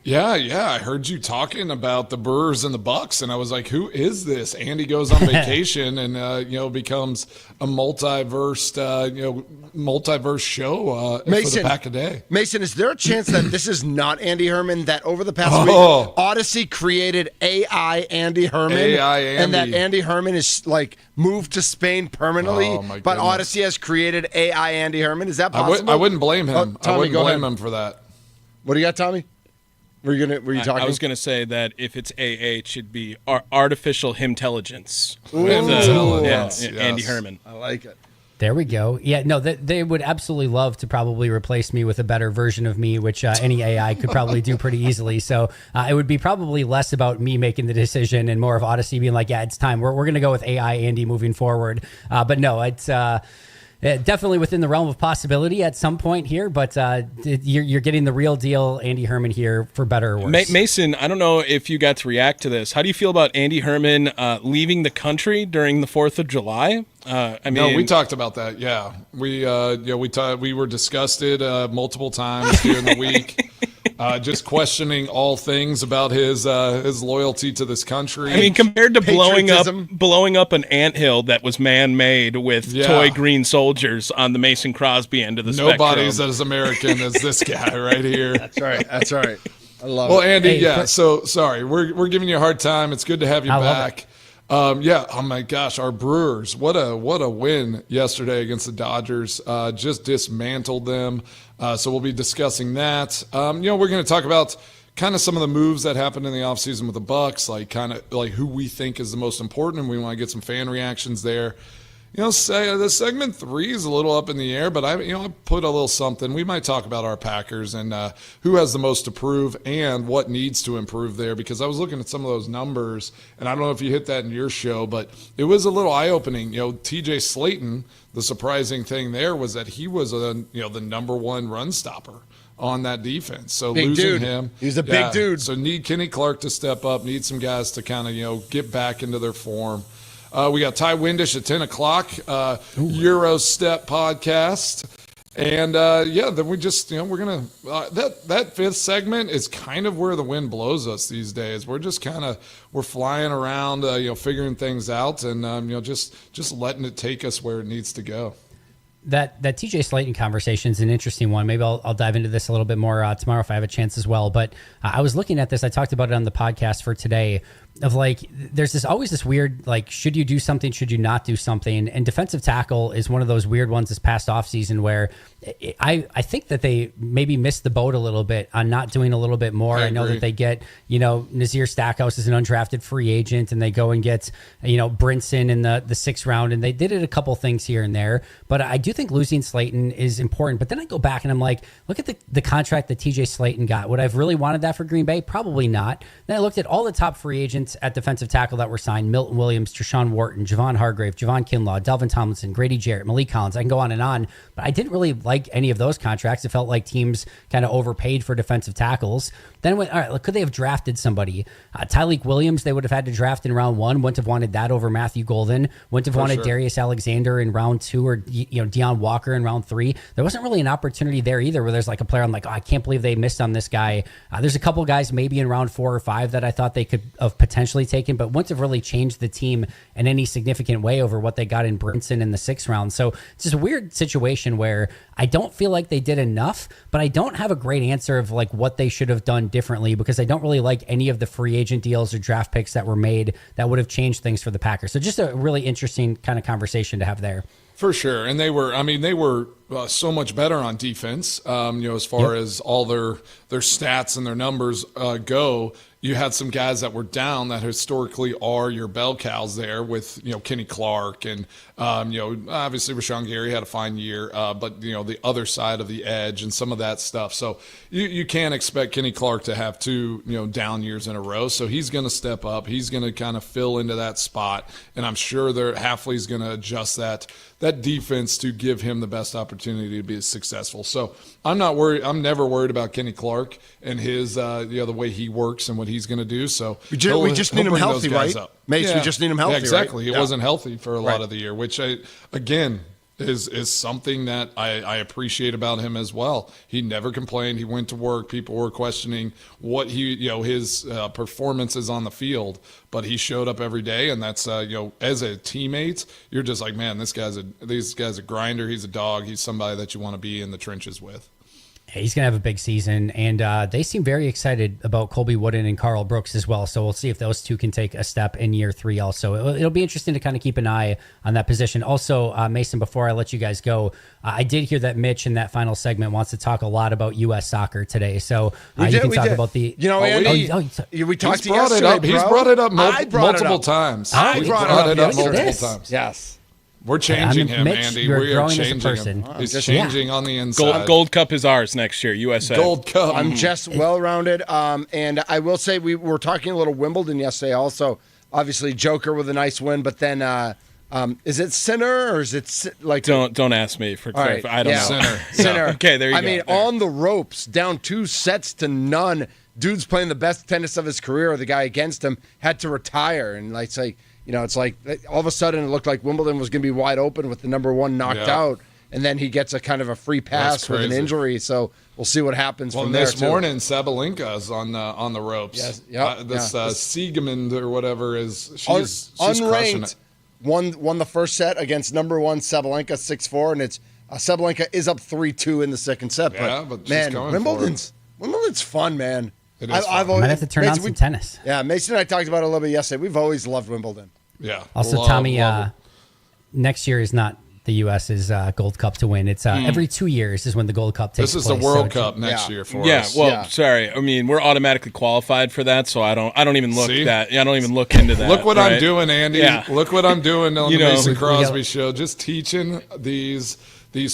Yeah, I heard you talking about the Brewers and the Bucks, and I was like, "Who is this?" Andy goes on vacation and becomes a multiverse show for the pack a day. Mason, is there a chance that this is not Andy Herman? That over the past week, Odyssey created AI Andy Herman, and that Andy Herman is like moved to Spain permanently, but Odyssey has created AI Andy Herman. Is that possible? I wouldn't blame him. Tommy, I wouldn't blame him for that. What do you got, Tommy? Were you talking? I was going to say that if it's AA, it should be artificial intelligence. Yes. Andy Herman. I like it. There we go. Yeah, no, they would absolutely love to probably replace me with a better version of me, which any AI could probably do pretty easily. So it would be probably less about me making the decision and more of Odyssey being like, yeah, it's time. We're going to go with AI Andy moving forward. But no, it's definitely within the realm of possibility at some point here, but you're getting the real deal Andy Herman here, for better or worse. Mason, I don't know if you got to react to this. How do you feel about Andy Herman leaving the country during the 4th of July? No, we talked about that. Yeah, we were disgusted multiple times during the week. Just questioning all things about his loyalty to this country. I mean, compared to blowing up an anthill that was man-made with toy green soldiers on the Mason Crosby end of the spectrum. Nobody's as American as this guy right here. That's right. I love it. Well, Andy, so sorry. We're giving you a hard time. It's good to have you back. Oh my gosh, our Brewers! What a win yesterday against the Dodgers! Just dismantled them. So we'll be discussing that. We're going to talk about kind of some of the moves that happened in the offseason with the Bucks, like who we think is the most important, and we want to get some fan reactions there. Say the segment 3 is a little up in the air, but I put a little something. We might talk about our Packers and who has the most to prove and what needs to improve there, because I was looking at some of those numbers, and I don't know if you hit that in your show, but it was a little eye-opening. TJ Slayton, the surprising thing there was that he was the number 1 run stopper on that defense. So big losing dude. him, he's a big dude. So need Kenny Clark to step up, need some guys to kind of get back into their form. We got Ty Windish at 10 o'clock, Euro Step podcast. And, then we just, we're going to, that 5th segment is kind of where the wind blows us these days. We're just we're flying around, figuring things out and, just letting it take us where it needs to go. That TJ Slayton conversation is an interesting one. Maybe I'll dive into this a little bit more tomorrow if I have a chance as well. But I was looking at this. I talked about it on the podcast for today. Of there's always this weird, should you do something, should you not do something? And defensive tackle is one of those weird ones this past offseason where I think that they maybe missed the boat a little bit on not doing a little bit more. I know that they get, Nazir Stackhouse is an undrafted free agent, and they go and get, Brinson in the 6th round, and they did it a couple things here and there. But I do think losing Slayton is important. But then I go back and I'm like, look at the contract that TJ Slayton got. Would I have really wanted that for Green Bay? Probably not. Then I looked at all the top free agents at defensive tackle that were signed: Milton Williams, Treshaun Wharton, Javon Hargrave, Javon Kinlaw, Delvin Tomlinson, Grady Jarrett, Malik Collins. I can go on, but I didn't really like any of those contracts. It felt like teams kind of overpaid for defensive tackles. Then all right, could they have drafted somebody? Tyleik Williams, they would have had to draft in round 1. Wouldn't have wanted that over Matthew Golden. Wouldn't have wanted Darius Alexander in round 2 or Deion Walker in round 3. There wasn't really an opportunity there either where there's a player I'm like, I can't believe they missed on this guy. There's a couple guys maybe in round 4 or 5 that I thought they could have potentially taken, but wouldn't have really changed the team in any significant way over what they got in Brinson in the 6th round. So it's just a weird situation where I don't feel like they did enough, but I don't have a great answer of what they should have done differently, because I don't really like any of the free agent deals or draft picks that were made that would have changed things for the Packers. So just a really interesting kind of conversation to have there. For sure. And they were so much better on defense, as far as all their stats and their numbers go. You had some guys that were down that historically are your bell cows there with, Kenny Clark and, obviously Rashawn Gary had a fine year, but, the other side of the edge and some of that stuff. So you can't expect Kenny Clark to have 2, down years in a row. So he's going to step up. He's going to kind of fill into that spot. And I'm sure Hafley's going to adjust that defense to give him the best opportunity to be successful. So I'm not worried. I'm never worried about Kenny Clark and his, the way he works and what he's going to do. So we just need him healthy, right? Mace, we just need him healthy. Yeah, exactly. Right? He wasn't healthy for a lot of the year, which again, is something that I appreciate about him as well. He never complained. He went to work. People were questioning what his performances on the field, but he showed up every day, and that's as a teammate, you're just like, man, this guy's a grinder. He's a dog. He's somebody that you want to be in the trenches with. He's going to have a big season, and they seem very excited about Colby Wooden and Carl Brooks as well. So we'll see if those two can take a step in year 3 also. It'll be interesting to kind of keep an eye on that position. Also, Mason, before I let you guys go, I did hear that Mitch in that final segment wants to talk a lot about U.S. soccer today. So you can talk about the... Andy, we talked yesterday. He's brought it up multiple times. I brought it up multiple times. Yes. We're changing him, Mitch, Andy. We are changing him. He's changing on the inside. Gold Cup is ours next year, USA. Gold Cup. I'm just well-rounded. And I will say we were talking a little Wimbledon yesterday also. Obviously, Joker with a nice win. But then is it Sinner or is it like... Don't ask me for clarity. Right. I don't know. Sinner. Okay, there you go. I mean, on the ropes, down 2-0. Dude's playing the best tennis of his career. The guy against him had to retire. And it's like... it's like all of a sudden it looked like Wimbledon was going to be wide open with the number 1 knocked out, and then he gets a kind of a free pass with an injury. So we'll see what happens from there. This morning, Sabalenka's on the ropes. Yes, Siegemund or whatever she's crushing it. Won the first set against number 1 Sabalenka 6-4, and it's Sabalenka is up 3-2 in the second set. But man, Wimbledon's fun, man. It is fun. Might have to turn on some tennis. Yeah, Mason and I talked about it a little bit yesterday. We've always loved Wimbledon. Yeah. Also, Tommy, next year is not the U.S.'s Gold Cup to win. It's every 2 years is when the Gold Cup takes place. This is the World Cup next year for us. Sorry. I mean, we're automatically qualified for that, so I don't even look that. I don't even look into that. Look what I'm doing, Andy. Yeah. Look what I'm doing on the Mason Crosby show. Just teaching these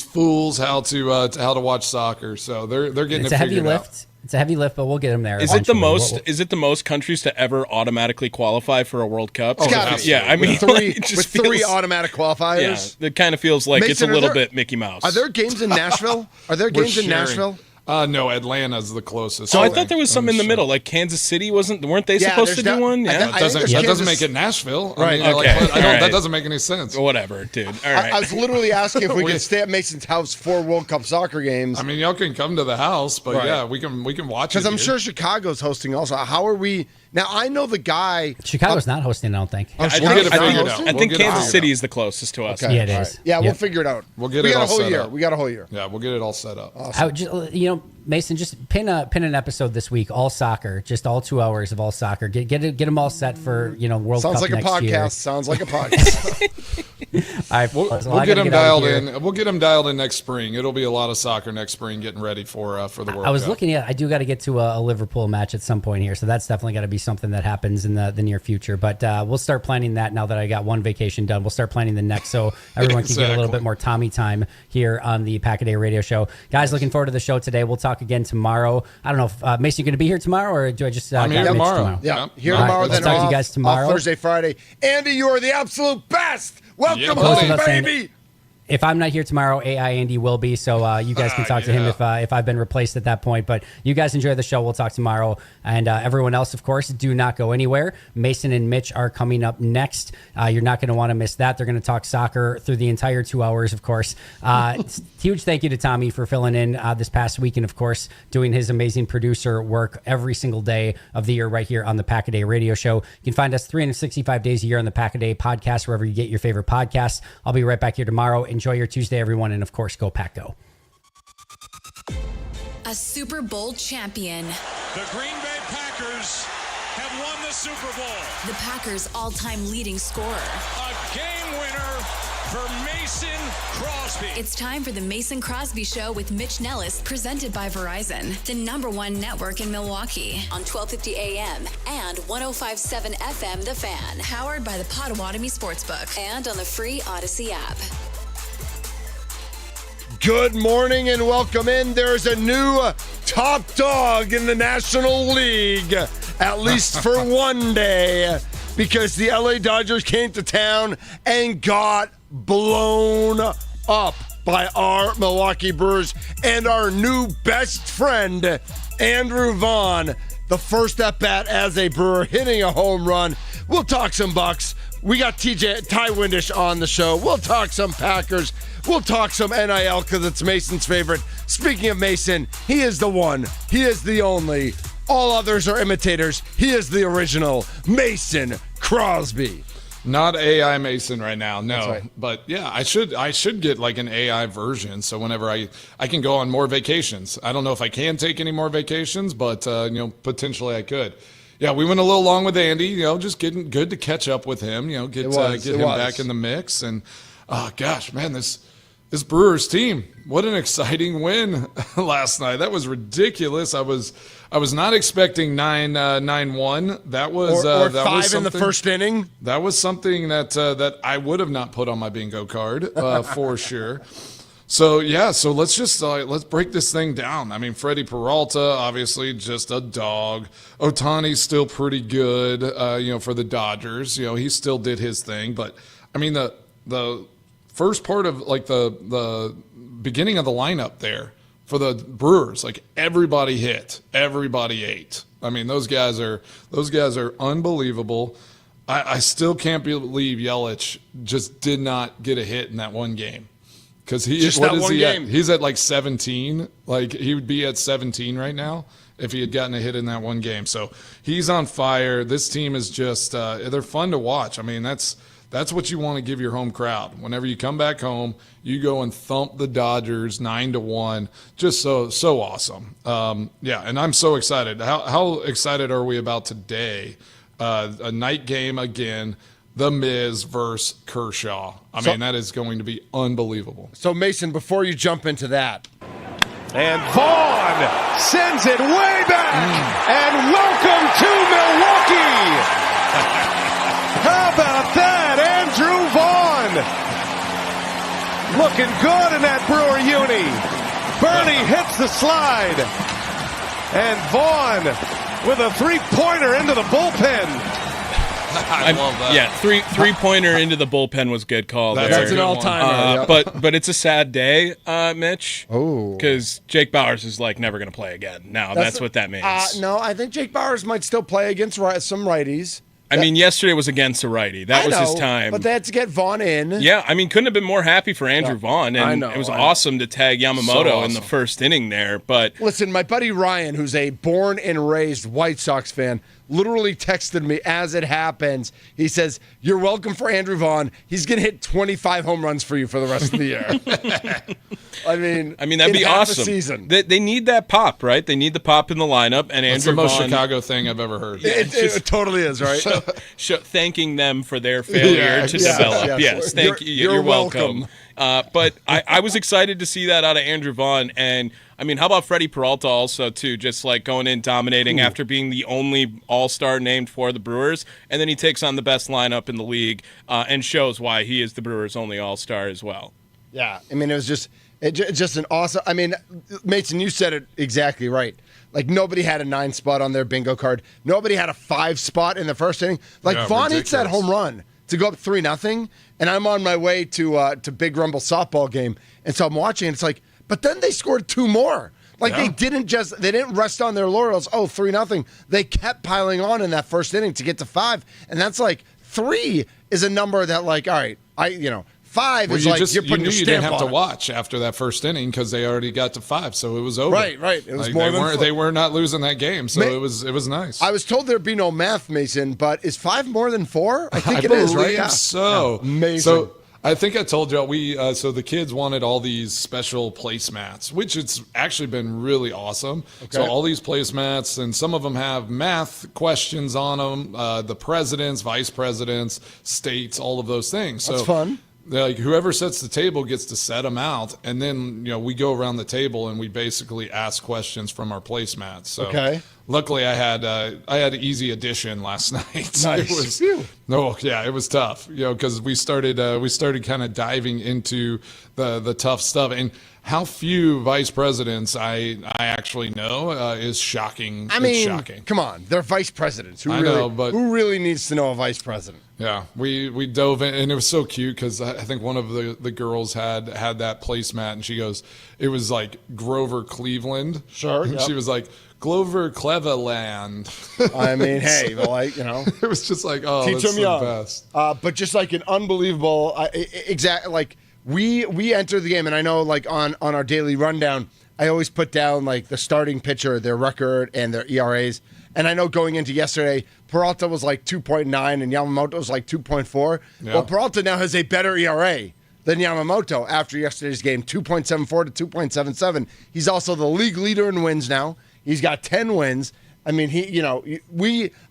fools how to watch soccer. So they're getting it figured out. It's a heavy lift, but we'll get them there. Is it the most countries to ever automatically qualify for a World Cup? Yeah, I mean, with three automatic qualifiers. Yeah, it kind of feels like it's a little bit Mickey Mouse. Are there games in Nashville? In Nashville? No, Atlanta's the closest. So I thought there was some in the middle, like Kansas City weren't they supposed to do one? Yeah, that doesn't make it Nashville. Right? That doesn't make any sense. Whatever, dude. All right. I was literally asking if we could stay at Mason's house for World Cup soccer games. I mean, y'all can come to the house, but we can watch it. Because I'm sure Chicago's hosting also. How are we? Now I know the guy. Chicago's not hosting. I don't think. We'll get it figured out. I think Kansas City is the closest to us. Okay. Yeah, it is. Yeah, we'll figure it out. We got a whole year. We got a whole year. Yeah, we'll get it all set up. Awesome. I would just, Mason, just pin an episode this week, all soccer, just all 2 hours of all soccer. Get them all set for World Cup next year. Sounds like a podcast. All right, we'll get them dialed in. We'll get them dialed in next spring. It'll be a lot of soccer next spring, getting ready for the World Cup. I was looking at. I do got to get to a Liverpool match at some point here, so that's definitely got to be something that happens in the near future. But we'll start planning that now that I got one vacation done. We'll start planning the next, so everyone can get a little bit more Tommy time here on the Pack-A-Day Radio Show. Guys, looking forward to the show today. We'll talk again tomorrow. I don't know if Mason, you're going to be here tomorrow, or do I just? I'm here tomorrow. Yeah, here tomorrow. Right, then talk to you guys tomorrow. Thursday, Friday. Andy, you are the absolute best. Welcome home, baby. If I'm not here tomorrow, AI Andy will be, so you guys can talk to him if I've been replaced at that point. But you guys enjoy the show. We'll talk tomorrow. And everyone else, of course, do not go anywhere. Mason and Mitch are coming up next. You're not going to want to miss that. They're going to talk soccer through the entire 2 hours, of course. Huge thank you to Tommy for filling in this past week and, of course, doing his amazing producer work every single day of the year right here on the Pack-A-Day Radio Show. You can find us 365 days a year on the Pack-A-Day podcast, wherever you get your favorite podcasts. I'll be right back here tomorrow. Enjoy your Tuesday, everyone, and of course, go Pack Go. A Super Bowl champion. The Green Bay Packers have won the Super Bowl. The Packers' all-time leading scorer. A game winner for Mason Crosby. It's time for the Mason Crosby Show with Mitch Nelles, presented by Verizon, the #1 network in Milwaukee, on 1250 AM and 105.7 FM The Fan, powered by the Potawatomi Sportsbook, and on the free Odyssey app. Good morning and welcome in. There's a new top dog in the National League, at least for one day, because the LA Dodgers came to town and got blown up by our Milwaukee Brewers and our new best friend, Andrew Vaughn, the first at bat as a Brewer, hitting a home run. We'll talk some Bucks. We got Ty Windish on the show. We'll talk some Packers. We'll talk some NIL because it's Mason's favorite. Speaking of Mason, he is the one. He is the only. All others are imitators. He is the original Mason Crosby. Not AI Mason right now, no. Right. But yeah, I should get like an AI version, so whenever I can go on more vacations. I don't know if I can take any more vacations, but potentially I could. Yeah, we went a little long with Andy. Just getting good to catch up with him. Get him back in the mix. And gosh, man, this Brewers team, what an exciting win last night. That was ridiculous. I was not expecting 9-1. That was or that 5 was in the first inning. That was something that I would have not put on my bingo card for sure. So let's break this thing down. I mean, Freddie Peralta, obviously just a dog. Ohtani's still pretty good, for the Dodgers. He still did his thing. But I mean, the first part of like the beginning of the lineup there for the Brewers, like everybody hit, everybody ate. I mean, those guys are unbelievable. I still can't believe Yelich just did not get a hit in that one game. Because he's at like 17. Like he would be at 17 right now if he had gotten a hit in that one game. So he's on fire. This team is just they're fun to watch. I mean, that's what you want to give your home crowd. Whenever you come back home, you go and thump the Dodgers 9-1. Just so awesome. And I'm so excited. How excited are we about today? A night game again. The Miz versus Kershaw. I mean, that is going to be unbelievable. So, Mason, before you jump into that. And Vaughn sends it way back. And welcome to Milwaukee. How about that, Andrew Vaughn? Looking good in that Brewer uni. Bernie hits the slide. And Vaughn with a three-pointer into the bullpen. I love that. Yeah, three-pointer into the bullpen was good call. That's an all-timer. But it's a sad day, Mitch. Oh, because Jake Bauers is like never going to play again. Now that's what that means. No, I think Jake Bauers might still play against some righties. I mean, yesterday was against a righty. That was his time. But they had to get Vaughn in. Yeah, I mean, couldn't have been more happy for Andrew Vaughn. And it was awesome to tag Yamamoto in the first inning there. But listen, my buddy Ryan, who's a born and raised White Sox fan, literally texted me as it happens. He says, "You're welcome for Andrew Vaughn. He's going to hit 25 home runs for you for the rest of the year." I mean, that'd be awesome. Season. They need that pop, right? They need the pop in the lineup. And That's Andrew the most Vaughn, Chicago thing I've ever heard. It totally is, right? Thanking them for their failure to develop. Yes, thank you. You're welcome. But I was excited to see that out of Andrew Vaughn. And, I mean, how about Freddie Peralta also, too, just like going in dominating after being the only all-star named for the Brewers. And then he takes on the best lineup in the league and shows why he is the Brewers' only all-star as well. Yeah, I mean, it was just an awesome – I mean, Mason, you said it exactly right. Like, nobody had a 9 spot on their bingo card. Nobody had a 5 spot in the first inning. Like, Vaughn hits that home run to go up 3-0, and I'm on my way to Big Rumble softball game. And so I'm watching, and it's like, but then they scored 2 more. Like, they didn't rest on their laurels. 3-0. They kept piling on in that first inning to get to 5. And that's like 3 is a number that, like, all right, 5 is like you're putting your stamp on it. You didn't have to watch after that first inning because they already got to 5, so it was over. Right. It was more than they were not losing that game, so it was nice. I was told there'd be no math, Mason, but is 5 more than 4? I think it is, right? Yeah. So amazing. So I think I told you so the kids wanted all these special placemats, which it's actually been really awesome. Okay. So all these placemats, and some of them have math questions on them, the presidents, vice presidents, states, all of those things. That's fun. Like whoever sets the table gets to set them out, and then we go around the table and we basically ask questions from our placemats. So luckily I had easy addition last night. Nice. It was tough, because we started kind of diving into the tough stuff, and how few vice presidents I actually know is shocking. I mean, it's shocking. Come on, they're vice presidents. Who really needs to know a vice president? Yeah, we dove in, and it was so cute because I think one of the girls had that placemat, and she goes, it was like Grover Cleveland. Sure. Yep. She was like, Glover Cleveland. I mean, hey, like, it was just like, oh, teach that's them the young. best. But just like an unbelievable, like we entered the game, and I know like on our daily rundown, I always put down like the starting pitcher, their record, and their ERAs. And I know going into yesterday, Peralta was like 2.9 and Yamamoto was like 2.4. Yeah. Well, Peralta now has a better ERA than Yamamoto after yesterday's game, 2.74 to 2.77. He's also the league leader in wins now. He's got 10 wins. I mean,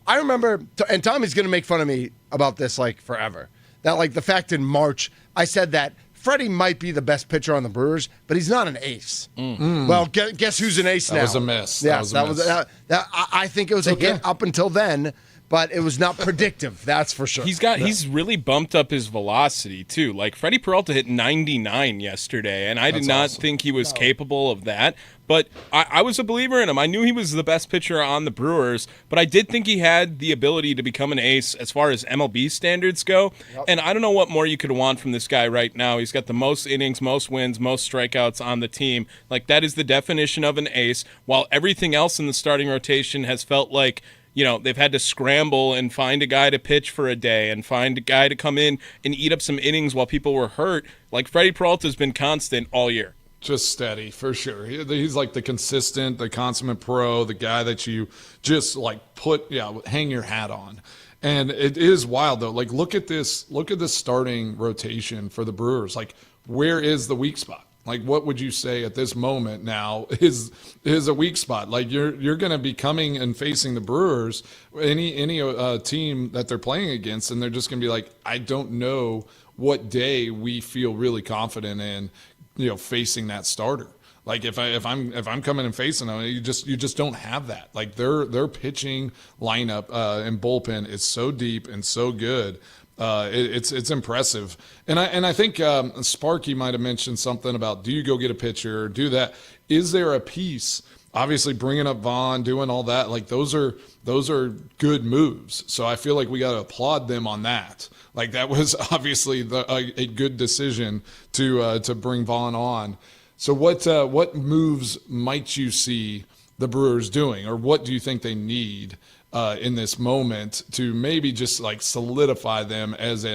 I remember, and Tommy's going to make fun of me about this like forever, that like the fact in March, I said that Freddie might be the best pitcher on the Brewers, but he's not an ace. Well, guess who's an ace now? That was a miss. Yeah, I think it was a hit up until then, but it was not predictive. That's for sure. He's really bumped up his velocity too. Like Freddie Peralta hit 99 yesterday, and I did not think he was capable of that. But I was a believer in him. I knew he was the best pitcher on the Brewers, but I did think he had the ability to become an ace as far as MLB standards go. Yep. And I don't know what more you could want from this guy right now. He's got the most innings, most wins, most strikeouts on the team. Like, that is the definition of an ace, while everything else in the starting rotation has felt like, they've had to scramble and find a guy to pitch for a day and find a guy to come in and eat up some innings while people were hurt. Like, Freddie Peralta's been constant all year. Just steady, for sure. He's like the consistent, the consummate pro, the guy that you just like hang your hat on. And it is wild though. Like, look at this starting rotation for the Brewers. Like, where is the weak spot? Like, what would you say at this moment now is a weak spot? Like, you're going to be coming and facing the Brewers, any team that they're playing against, and they're just going to be like, I don't know what day we feel really confident in, facing that starter. Like, if I'm coming and facing them, you just don't have that. Like, their pitching lineup and bullpen is so deep and so good. It's impressive. And I think Sparky might have mentioned something about, do you go get a pitcher, do that? Is there a piece? Obviously, bringing up Vaughn, doing all that, like those are good moves. So I feel like we got to applaud them on that. Like, that was obviously a good decision to bring Vaughn on. So what moves might you see the Brewers doing, or what do you think they need in this moment to maybe just like solidify them as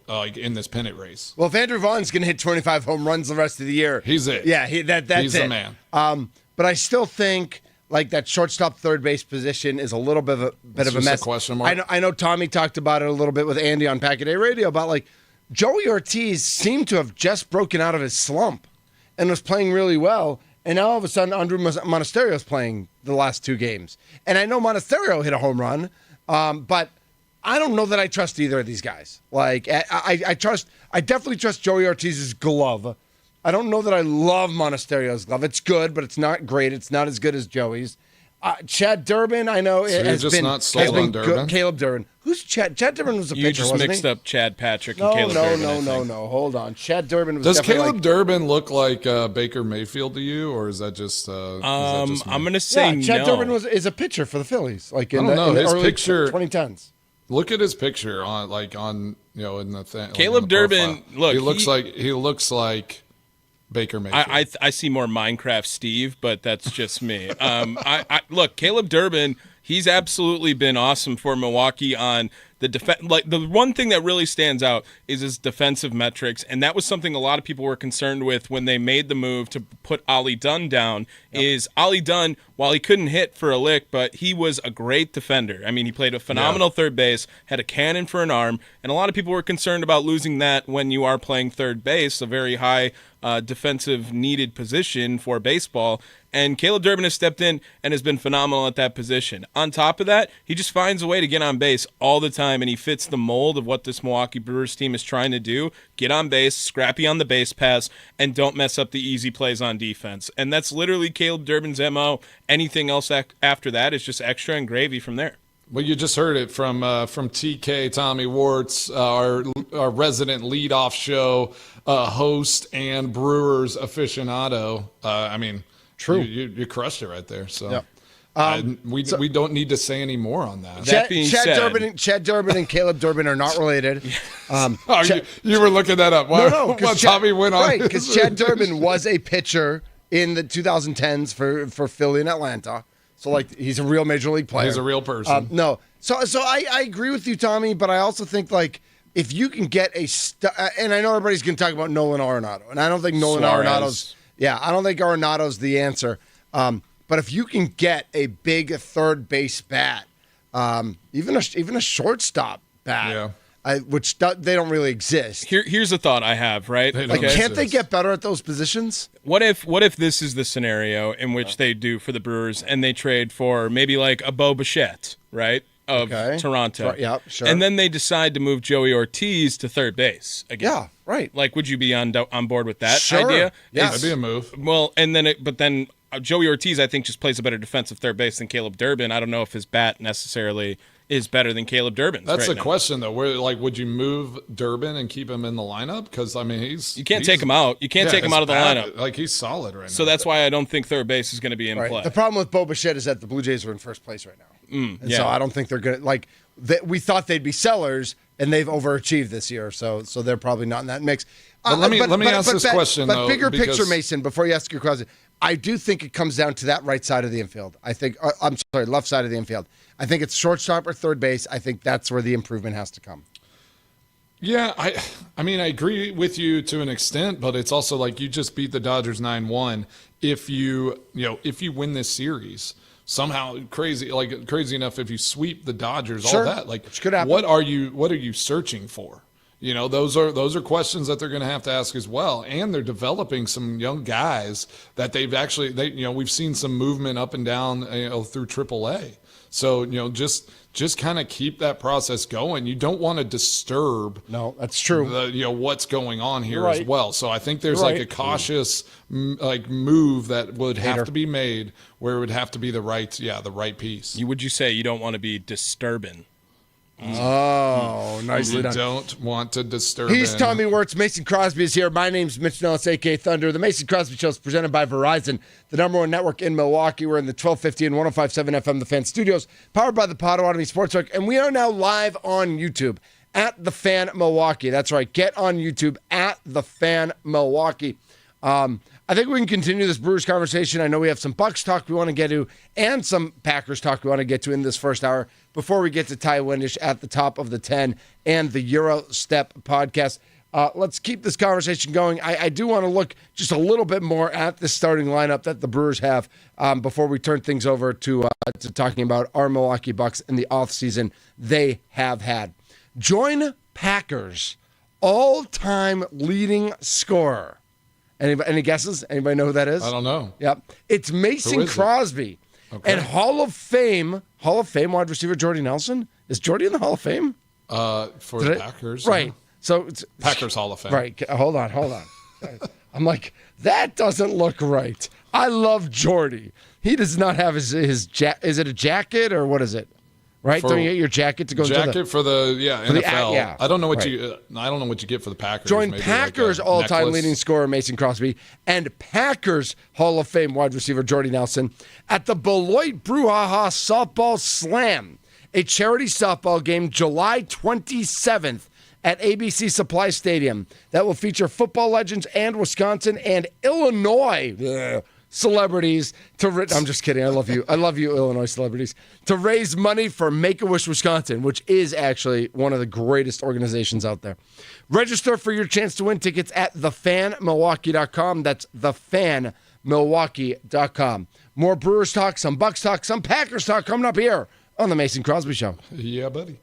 like in this pennant race? Well, if Andrew Vaughn's going to hit 25 home runs the rest of the year, he's it. Yeah, that's he's it. The man. But I still think like that shortstop third base position is a little bit of a mess. A question mark. I know Tommy talked about it a little bit with Andy on Packet A Radio about like Joey Ortiz seemed to have just broken out of his slump and was playing really well. And now all of a sudden, Andrew Monasterio's playing the last two games. And I know Monasterio hit a home run, but I don't know that I trust either of these guys. Like, I definitely trust Joey Ortiz's glove. I don't know that I love Monasterio's glove. It's good, but it's not great. It's not as good as Joey's. Chad Durbin, I know, has been good. Caleb Durbin. Who's Chad? Chad Durbin was a pitcher, wasn't he? You just mixed up Chad Patrick and Caleb Durbin. No. Hold on. Chad Durbin was Does Caleb Durbin look like Baker Mayfield to you, or is that just I'm going to say no. Chad Durbin is a pitcher for the Phillies. Like in the early picture, 2010s. Look at his picture in the thing. Caleb Durbin, look, he looks like Baker Mayfield. I see more Minecraft Steve, but that's just me. Look, Caleb Durbin, he's absolutely been awesome for Milwaukee on the defense. Like, the one thing that really stands out is his defensive metrics, and that was something a lot of people were concerned with when they made the move to put Ollie Dunn down. Yep. Is Ollie Dunn, while he couldn't hit for a lick, but he was a great defender. I mean, he played a phenomenal third base, had a cannon for an arm, and a lot of people were concerned about losing that when you are playing third base, a very high defensive needed position for baseball. And Caleb Durbin has stepped in and has been phenomenal at that position. On top of that, he just finds a way to get on base all the time, and he fits the mold of what this Milwaukee Brewers team is trying to do. Get on base, scrappy on the base pass, and don't mess up the easy plays on defense. And that's literally Caleb Durbin's MO. Anything else after that is just extra and gravy from there. Well, you just heard it from TK, Tommy Wartz, our resident leadoff show host and Brewers aficionado. I mean, true. You crushed it right there. So yep. We don't need to say any more on that. Chad Durbin and Caleb Durbin are not related. You were looking that up. No, Tommy went on. Right, because Chad Durbin was a pitcher in the 2010s for Philly and Atlanta. So like he's a real major league player. He's a real person. No. So I agree with you, Tommy, but I also think like if you can get and I know everybody's going to talk about Nolan Arenado, and I don't think Nolan Arenado's I don't think Arenado's the answer. But if you can get a big third base bat, even a shortstop bat, which they don't really exist. Here's a thought I have, right? Can't they get better at those positions? What if this is the scenario in which they do for the Brewers and they trade for maybe like a Bo Bichette, right? Of Toronto. Yeah, sure. And then they decide to move Joey Ortiz to third base again. Yeah, right. Like, would you be on board with that sure. idea? Yeah, that'd be a move. Well, and then Joey Ortiz, I think, just plays a better defensive third base than Caleb Durbin. I don't know if his bat necessarily is better than Caleb Durbin's. That's the question, though. Where would you move Durbin and keep him in the lineup? Because I mean, you can't take him out. You can't take him out of the lineup. Like he's solid right now. So that's why I don't think third base is going to be in play. The problem with Bo Bichette is that the Blue Jays are in first place right now, so I don't think they're going to we thought they'd be sellers, and they've overachieved this year, so they're probably not in that mix. But let me ask this question, though. But bigger picture, Mason, before you ask your question, I do think it comes down to that right side of the infield. I think, left side of the infield. I think it's shortstop or third base. I think that's where the improvement has to come. Yeah, I mean, I agree with you to an extent, but it's also like you just beat the Dodgers 9-1. If you win this series. Somehow crazy enough if you sweep the Dodgers, all that, which could happen. what are you searching for? Those are questions that they're going to have to ask as well. And they're developing some young guys that we've seen some movement up and down through AAA. So just kind of keep that process going. You don't want to disturb. No, that's true. What's going on here as well. So I think there's a cautious move that would have to be made where it would have to be the right piece. Would you say you don't want to be disturbing? Oh, nicely done. You don't want to disturb He's him. Tommy Wirtz. Mason Crosby is here. My name's Mitch Nelles, a.k.a. Thunder. The Mason Crosby Show is presented by Verizon, the #1 network in Milwaukee. We're in the 1250 and 105.7 FM The Fan studios, powered by the Potawatomi Sportsbook, and we are now live on YouTube at The Fan Milwaukee. That's right. Get on YouTube at The Fan Milwaukee. I think we can continue this Brewers conversation. I know we have some Bucks talk we want to get to and some Packers talk we want to get to in this first hour before we get to Ty Windish at the top of the 10 and the Euro Step podcast. Let's keep this conversation going. I do want to look just a little bit more at the starting lineup that the Brewers have before we turn things over to talking about our Milwaukee Bucks and the offseason they have had. Join Packers all-time leading scorer. Any guesses? Anybody know who that is? I don't know. Yep. It's Mason Crosby. Okay. And Hall of Fame wide receiver Jordy Nelson. Is Jordy in the Hall of Fame? For the Packers. Right. Yeah. So it's Packers Hall of Fame. Right. Hold on. I'm like, that doesn't look right. I love Jordy. He does not have his is it a jacket or what is it? Right? Don't you get your jacket to go for the NFL. Yeah. I don't know what you get for the Packers. Join maybe Packers like all-time necklace. leading scorer Mason Crosby and Packers Hall of Fame wide receiver Jordy Nelson at the Beloit Brouhaha Softball Slam, a charity softball game July 27th at ABC Supply Stadium that will feature football legends and Wisconsin and Illinois celebrities I'm just kidding. I love you, Illinois celebrities, to raise money for Make-A-Wish Wisconsin, which is actually one of the greatest organizations out there. Register for your chance to win tickets at thefanmilwaukee.com. That's thefanmilwaukee.com. More Brewers talk, some Bucks talk, some Packers talk coming up here on the Mason Crosby Show. Yeah, buddy.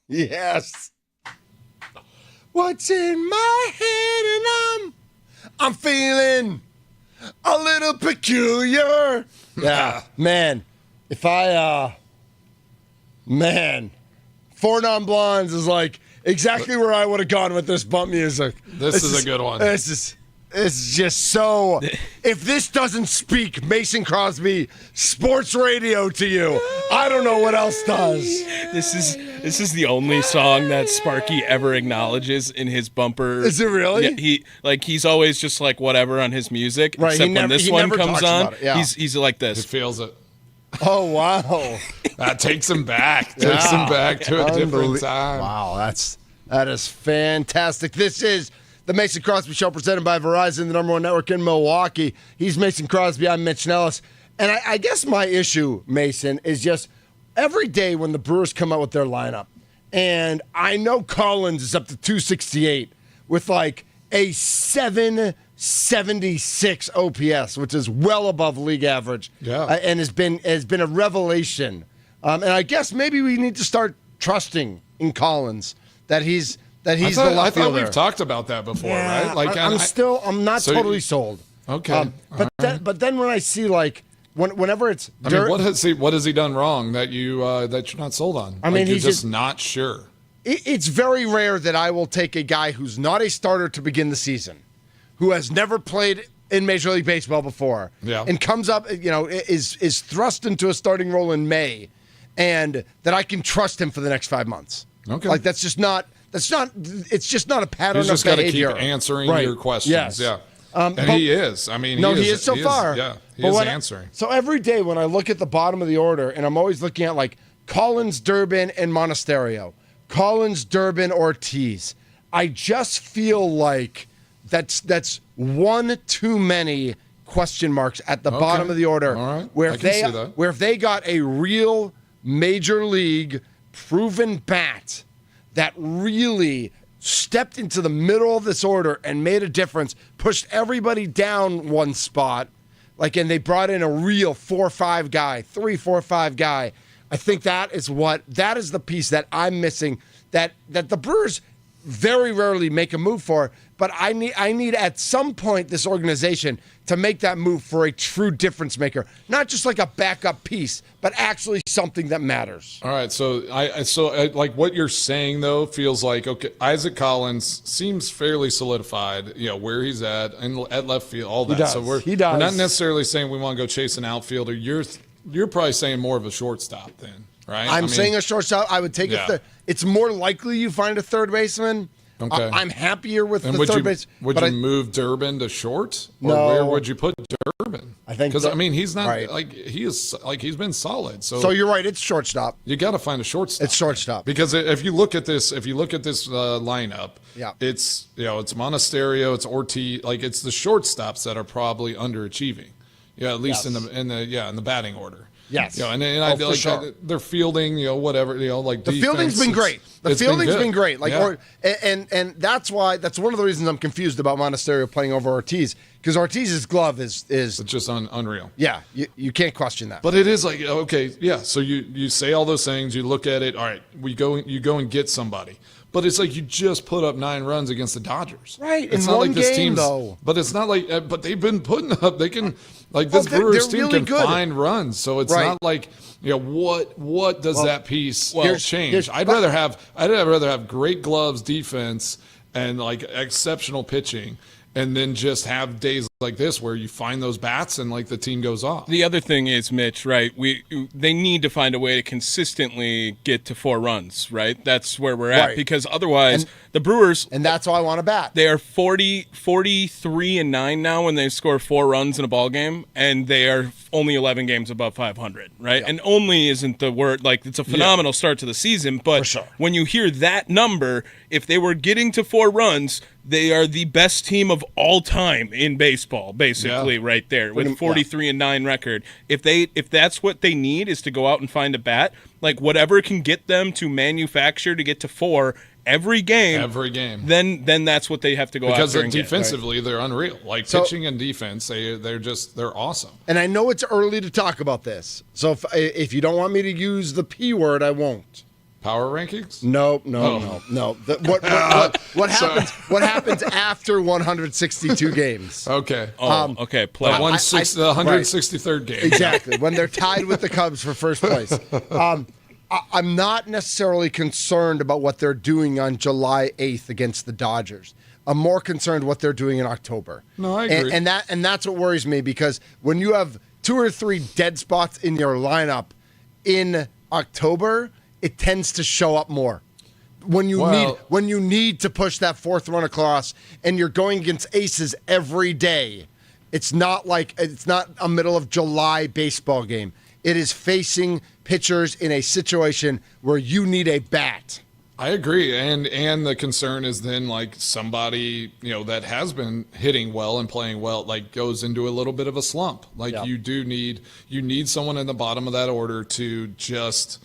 Yes. What's in my head and I'm feeling a little peculiar. Yeah, man. If I, Four Non-Blondes is like exactly where I would have gone with this bump music. This is a good one. It's just so. If this doesn't speak Mason Crosby sports radio to you, I don't know what else does. This is the only song that Sparky ever acknowledges in his bumper. Is it really? Yeah, he's always just like whatever on his music. Right, except when this one comes on, yeah. he's like this. He feels it. Oh wow! That takes him back. Takes him back to a different time. Wow, that is fantastic. This is the Mason Crosby Show presented by Verizon, the number one network in Milwaukee. He's Mason Crosby. I'm Mitch Nelles. And I guess my issue, Mason, is just every day when the Brewers come out with their lineup, and I know Collins is up to 268 with like a 776 OPS, which is well above league average, and has been a revelation. And I guess maybe we need to start trusting in Collins that he's the left fielder. I thought we've talked about that before, right? Like I'm not totally sold. Okay, but then when I see like whenever it's, what has he done wrong that you're not sold on? I mean, he's just not sure. It's very rare that I will take a guy who's not a starter to begin the season, who has never played in Major League Baseball before, and comes up, is thrust into a starting role in May, and that I can trust him for the next 5 months. Okay, like it's just not a pattern of behavior. He's just got to keep answering your questions. Yes. Yeah. And he is. I mean, he is so far. He is answering. So every day when I look at the bottom of the order, and I'm always looking at like Collins, Durbin, and Monasterio, Collins, Durbin, Ortiz, I just feel like that's one too many question marks at the bottom of the order. All right. Where if they got a real major league proven bat that really stepped into the middle of this order and made a difference, pushed everybody down one spot, and they brought in a real 4-5 guy, 3-4-5 guy. I think that is the piece that I'm missing, that the Brewers very rarely make a move for, but I need at some point this organization to make that move for a true difference maker, not just like a backup piece, but actually something that matters. All right, so I like what you're saying though feels like Isaac Collins seems fairly solidified, where he's at and at left field, all that. So we're not necessarily saying we want to go chase an outfielder. You're probably saying more of a shortstop then, right? I'm saying a shortstop. I would take it's more likely you find a third baseman. Okay. I'm happier with the third base. Would you move Durbin to short? Or no. Where would you put Durbin? I think because he's not he's been solid. So you're right. It's shortstop. You got to find a shortstop. It's shortstop because if you look at this lineup, it's it's Monasterio, it's Ortiz. It's the shortstops that are probably underachieving. Yeah, at least in the batting order. Yes. They're fielding, whatever, the fielding's been great. The fielding's been great. And that's one of the reasons I'm confused about Monasterio playing over Ortiz, because Ortiz's glove is it's just unreal. Yeah, you can't question that. But it is so you say all those things, you look at it, all right, you go and get somebody. But it's like you just put up 9 runs against the Dodgers. Right, it's not like this team's, though. But it's not like but they've been putting up, they can this Brewers team really can find runs. So it's not like what does that piece change? I'd rather have great gloves, defense, and exceptional pitching, and then just have days like this where you find those bats and the team goes off. The other thing is, Mitch, right? They need to find a way to consistently get to 4 runs, right? That's where we're at, because otherwise the Brewers, and that's why I want to bat. They are 43-9 now when they score 4 runs in a ball game, and they are only 11 games above 500, right? And only isn't the word, it's a phenomenal start to the season, but when you hear that number, if they were getting to 4 runs, they are the best team of all time in baseball, basically, right there, with 43-9 record. If that's what they need is to go out and find a bat, whatever can get them to manufacture to get to 4 every game, then that's what they have to go after. Because defensively, they're unreal. Pitching and defense, they're awesome. And I know it's early to talk about this, so if you don't want me to use the P word, I won't. Power rankings? No. What happens? What happens after 162 games? Okay. Okay. Play the 163rd game. Exactly. When they're tied with the Cubs for first place. I'm not necessarily concerned about what they're doing on July 8th against the Dodgers. I'm more concerned what they're doing in October. No, I agree. And that's what worries me, because when you have 2 or 3 dead spots in your lineup in October, it tends to show up more. When you need to push that fourth run across and you're going against aces every day, it's not a middle of July baseball game. It is facing pitchers in a situation where you need a bat. I agree, and the concern is then like somebody that has been hitting well and playing well like goes into a little bit of a slump. Like you need someone in the bottom of that order to just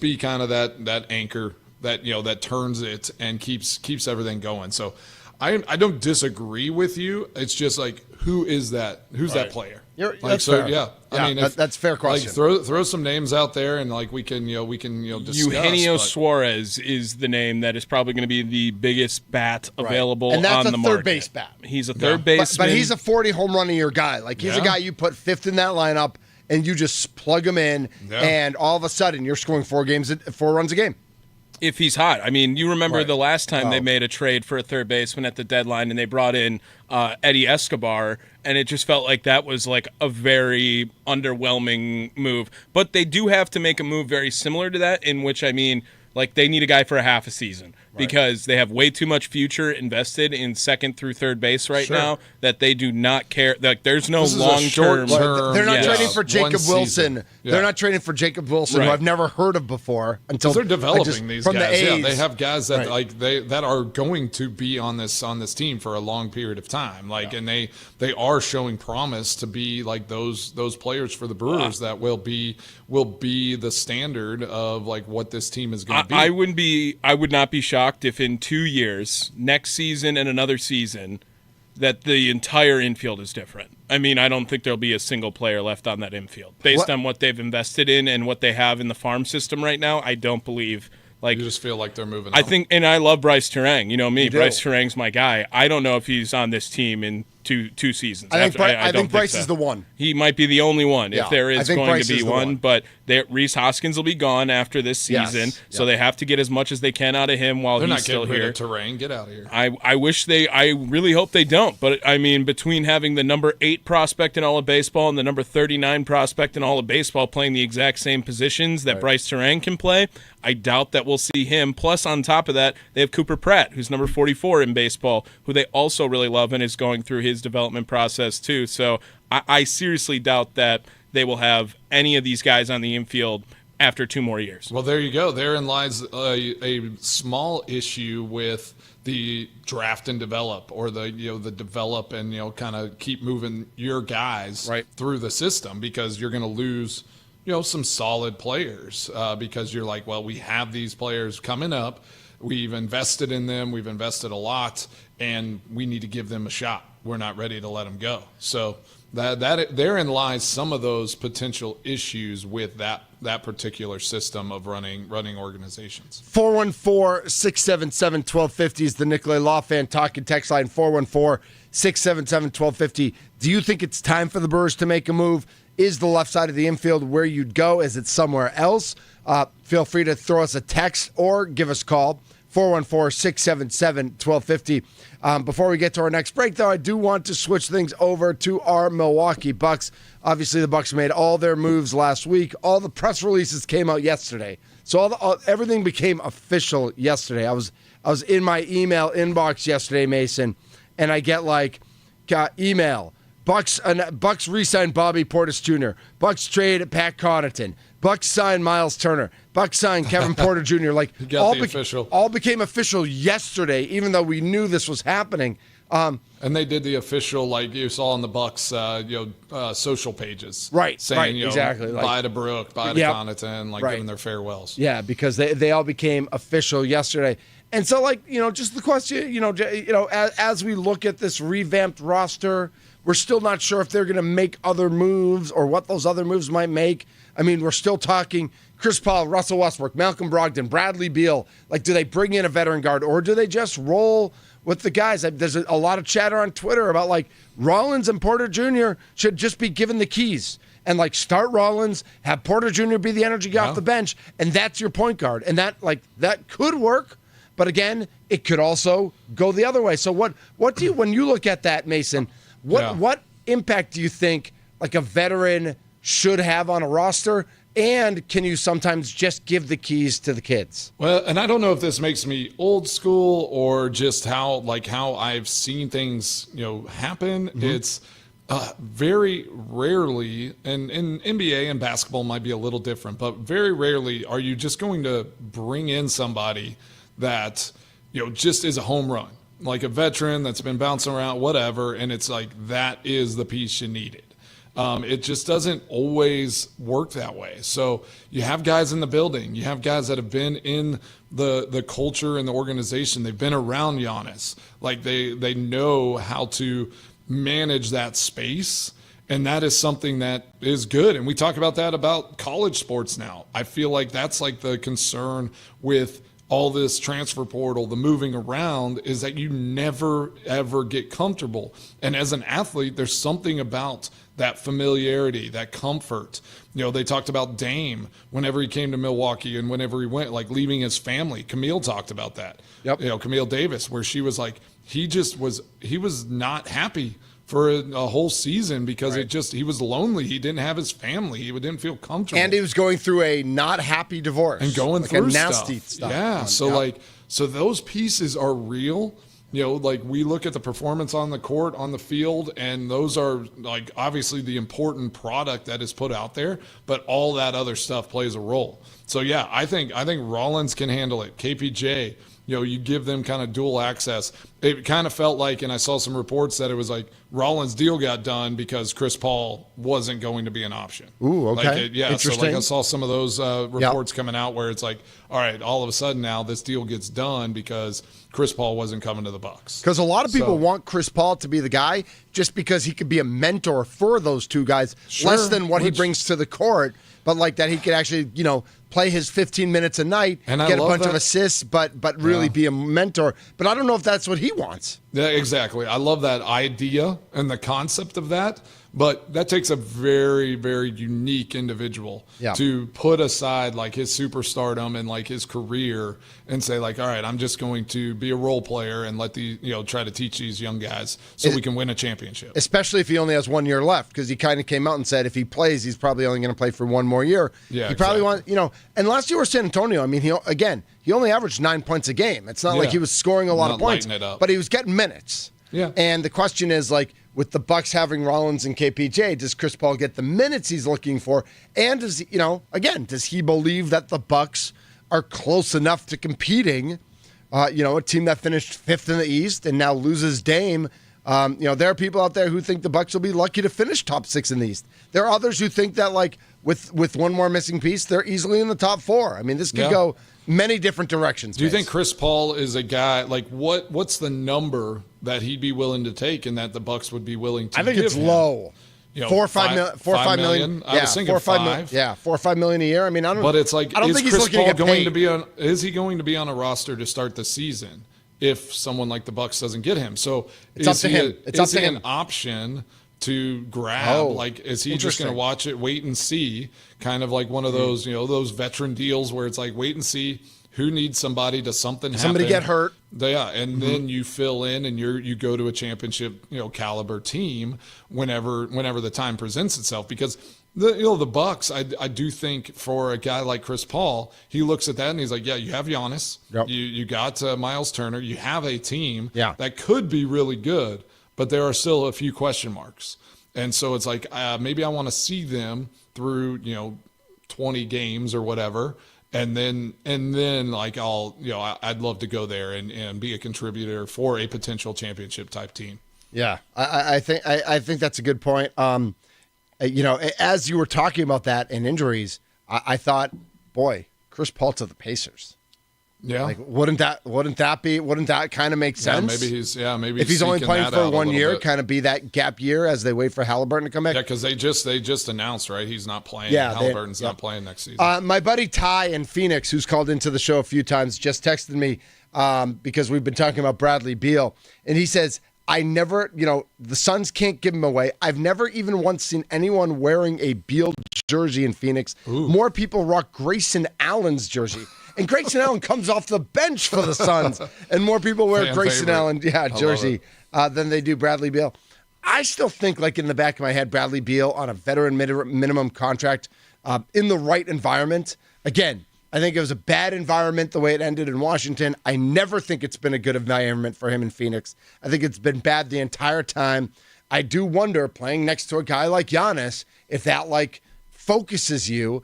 be kind of that anchor that that turns it and keeps everything going. So I don't disagree with you. It's just like, who is that? Who's that player? That's fair. Yeah. I mean, that's a fair question. Like, throw some names out there, and like we can discuss. Eugenio Suarez is the name that is probably going to be the biggest bat available and that's on the a market. Third base bat. He's a third baseman, but he's a 40 home run a year guy. Like he's a guy you put fifth in that lineup, and you just plug him in, and all of a sudden you're scoring 4 runs a game. If he's hot. I mean, you remember the last time they made a trade for a third baseman at the deadline, and they brought in Eddie Escobar, and it just felt like that was like a very underwhelming move. But they do have to make a move very similar to that, in which, I mean, like they need a guy for a half a season because they have way too much future invested in second through third base right now that they do not care. Like there's no long-term. They're not trading for Jacob Wilson. They're not trading for Jacob Wilson, who I've never heard of before. Until they're developing these guys. The they have guys that that are going to be on this team for a long period of time. And they are showing promise to be like those players for the Brewers that will be the standard of like what this team is going to be. I would not be shocked if in 2 years, next season and another season, that the entire infield is different. I mean, I don't think there'll be a single player left on that infield. Based on what they've invested in and what they have in the farm system right now, I don't believe. Like, you just feel like they're moving I on. think, and I love Bryce Terang. You know me, Bryce Terang's my guy. I don't know if he's on this team in two seasons. I think Bryce is the one. He might be the only one if there is going Bryce to be one. But Rhys Hoskins will be gone after this season, so they have to get as much as they can out of him while he's still here. They're not getting rid of Terang. Get out of here. I really hope they don't. But I mean, between having the number 8 prospect in all of baseball and the number 39 prospect in all of baseball playing the exact same positions that Bryce Terang can play, I doubt that we'll see him. Plus, on top of that, they have Cooper Pratt, who's number 44 in baseball, who they also really love and is going through his development process too. So I seriously doubt that they will have any of these guys on the infield after 2 more years. Well, there you go. Therein lies a small issue with the draft and develop, or the develop and kind of keep moving your guys through the system, because you're going to lose some solid players because you're like, well, we have these players coming up. We've invested in them. We've invested a lot, and we need to give them a shot. We're not ready to let them go. So that therein lies some of those potential issues with that particular system of running organizations. 414-677-1250 is the Nicolay Law Fan talking text line. 414-677-1250. Do you think it's time for the Brewers to make a move? Is the left side of the infield where you'd go? Is it somewhere else? Feel free to throw us a text or give us a call, 414-677-1250. Before we get to our next break, though, I do want to switch things over to our Milwaukee Bucks. Obviously, the Bucks made all their moves last week. All the press releases came out yesterday. So everything became official yesterday. I was in my email inbox yesterday, Mason, and I get email. Bucks re-signed Bobby Portis Jr. Bucks trade Pat Connaughton. Bucks signed Miles Turner. Bucks signed Kevin Porter Jr. All became official yesterday, even though we knew this was happening. And they did the official, like you saw on the Bucks, social pages, saying, exactly, bye to Brooke, bye to Connaughton, giving their farewells. Yeah, because they all became official yesterday. And so, just the question, as we look at this revamped roster, we're still not sure if they're going to make other moves or what those other moves might make. I mean, we're still talking Chris Paul, Russell Westbrook, Malcolm Brogdon, Bradley Beal. Like, do they bring in a veteran guard or do they just roll with the guys? There's a lot of chatter on Twitter about, like, Rollins and Porter Jr. should just be given the keys and, like, start Rollins, have Porter Jr. be the energy guy off the bench, and that's your point guard. And that could work. But again, it could also go the other way. So what do you, when you look at that, Mason, what impact do you think like a veteran should have on a roster? And can you sometimes just give the keys to the kids? Well, and I don't know if this makes me old school or just how I've seen things, happen. Mm-hmm. It's very rarely, and in NBA and basketball might be a little different, but very rarely are you just going to bring in somebody that, just is a home run, like a veteran that's been bouncing around, whatever, and it's like that is the piece you needed. It just doesn't always work that way. So you have guys in the building. You have guys that have been in the culture and the organization. They've been around Giannis. Like they know how to manage that space, and that is something that is good. And we talk about that about college sports now. I feel like that's like the concern with all this transfer portal, the moving around, is that you never, ever get comfortable. And as an athlete, there's something about that familiarity, that comfort. They talked about Dame whenever he came to Milwaukee and whenever he went, like leaving his family. Camille talked about that. Yep. Camille Davis, where she was like, he was not happy for a whole season because he was lonely. He didn't have his family. He didn't feel comfortable. And he was going through a not happy divorce. And going like through a nasty stuff. Yeah. So those pieces are real. Like we look at the performance on the court, on the field, and those are like obviously the important product that is put out there, but all that other stuff plays a role. So yeah, I think Rollins can handle it. KPJ, you give them kind of dual access. It kind of felt like, and I saw some reports that it was like Rollins' deal got done because Chris Paul wasn't going to be an option. Ooh, okay. So like I saw some of those reports coming out where it's like, all right, all of a sudden now this deal gets done because Chris Paul wasn't coming to the Bucks. Because a lot of people want Chris Paul to be the guy just because he could be a mentor for those two guys, less than what he brings to the court, but like that he could actually, play his 15 minutes a night, and get a bunch of assists, but really be a mentor. But I don't know if that's what he wants. Yeah, exactly. I love that idea and the concept of that. But that takes a very, very unique individual to put aside like his superstardom and like his career and say like, all right, I'm just going to be a role player and let try to teach these young guys so we can win a championship. Especially if he only has 1 year left, because he kind of came out and said if he plays, he's probably only going to play for 1 more year. Yeah, he probably wants, and last year with San Antonio, I mean, he only averaged 9 points a game. It's not like he was scoring a lot of points, but he was getting minutes. Yeah. And the question is like, with the Bucks having Rollins and KPJ, does Chris Paul get the minutes he's looking for? And does does he believe that the Bucks are close enough to competing? A team that finished 5th in the East and now loses Dame. There are people out there who think the Bucks will be lucky to finish top 6 in the East. There are others who think that like with one more missing piece, they're easily in the top 4. I mean, this could go many different directions. Do you think Chris Paul is a guy like what's the number that he'd be willing to take and that the Bucks would be willing to? I think give it's him? low. 4 or 5 million. I was thinking 4 or 5 million a year. I mean, I don't. But it's like, I don't is think Chris he's looking Paul to get going paid. to be on? Is he going to be on a roster to start the season if someone like the Bucks doesn't get him? So it's up to him. It's up to him. An option to grab? Like, is he just going to watch it, wait and see? Kind of like one of those, those veteran deals where it's like wait and see. Who needs somebody to something happen? Somebody get hurt. Yeah, and then you fill in and you go to a championship, caliber team whenever the time presents itself. Because the Bucks, I do think for a guy like Chris Paul, he looks at that and he's like, yeah, you have Giannis, you got Miles Turner, you have a team that could be really good, but there are still a few question marks. And so it's like maybe I want to see them through 20 games or whatever. And then like I'd love to go there and be a contributor for a potential championship type team. Yeah, I think that's a good point. As you were talking about that and injuries, I thought, boy, Chris Paul to the Pacers. Yeah. Like, wouldn't that kind of make sense? Maybe if he's only playing for 1 year, bit. kind of be that gap year as they wait for Halliburton to come back. Yeah, because they just announced, right? He's not playing. Yeah, Halliburton's not playing next season. My buddy Ty in Phoenix, who's called into the show a few times, just texted me because we've been talking about Bradley Beal, and he says, I never, the Suns can't give him away. I've never even once seen anyone wearing a Beal jersey in Phoenix. Ooh. More people rock Grayson Allen's jersey. And Grayson Allen comes off the bench for the Suns, and more people wear Grayson Allen jersey than they do Bradley Beal. I still think, like in the back of my head, Bradley Beal on a veteran minimum contract in the right environment. Again, I think it was a bad environment the way it ended in Washington. I never think it's been a good environment for him in Phoenix. I think it's been bad the entire time. I do wonder, playing next to a guy like Giannis, if that focuses you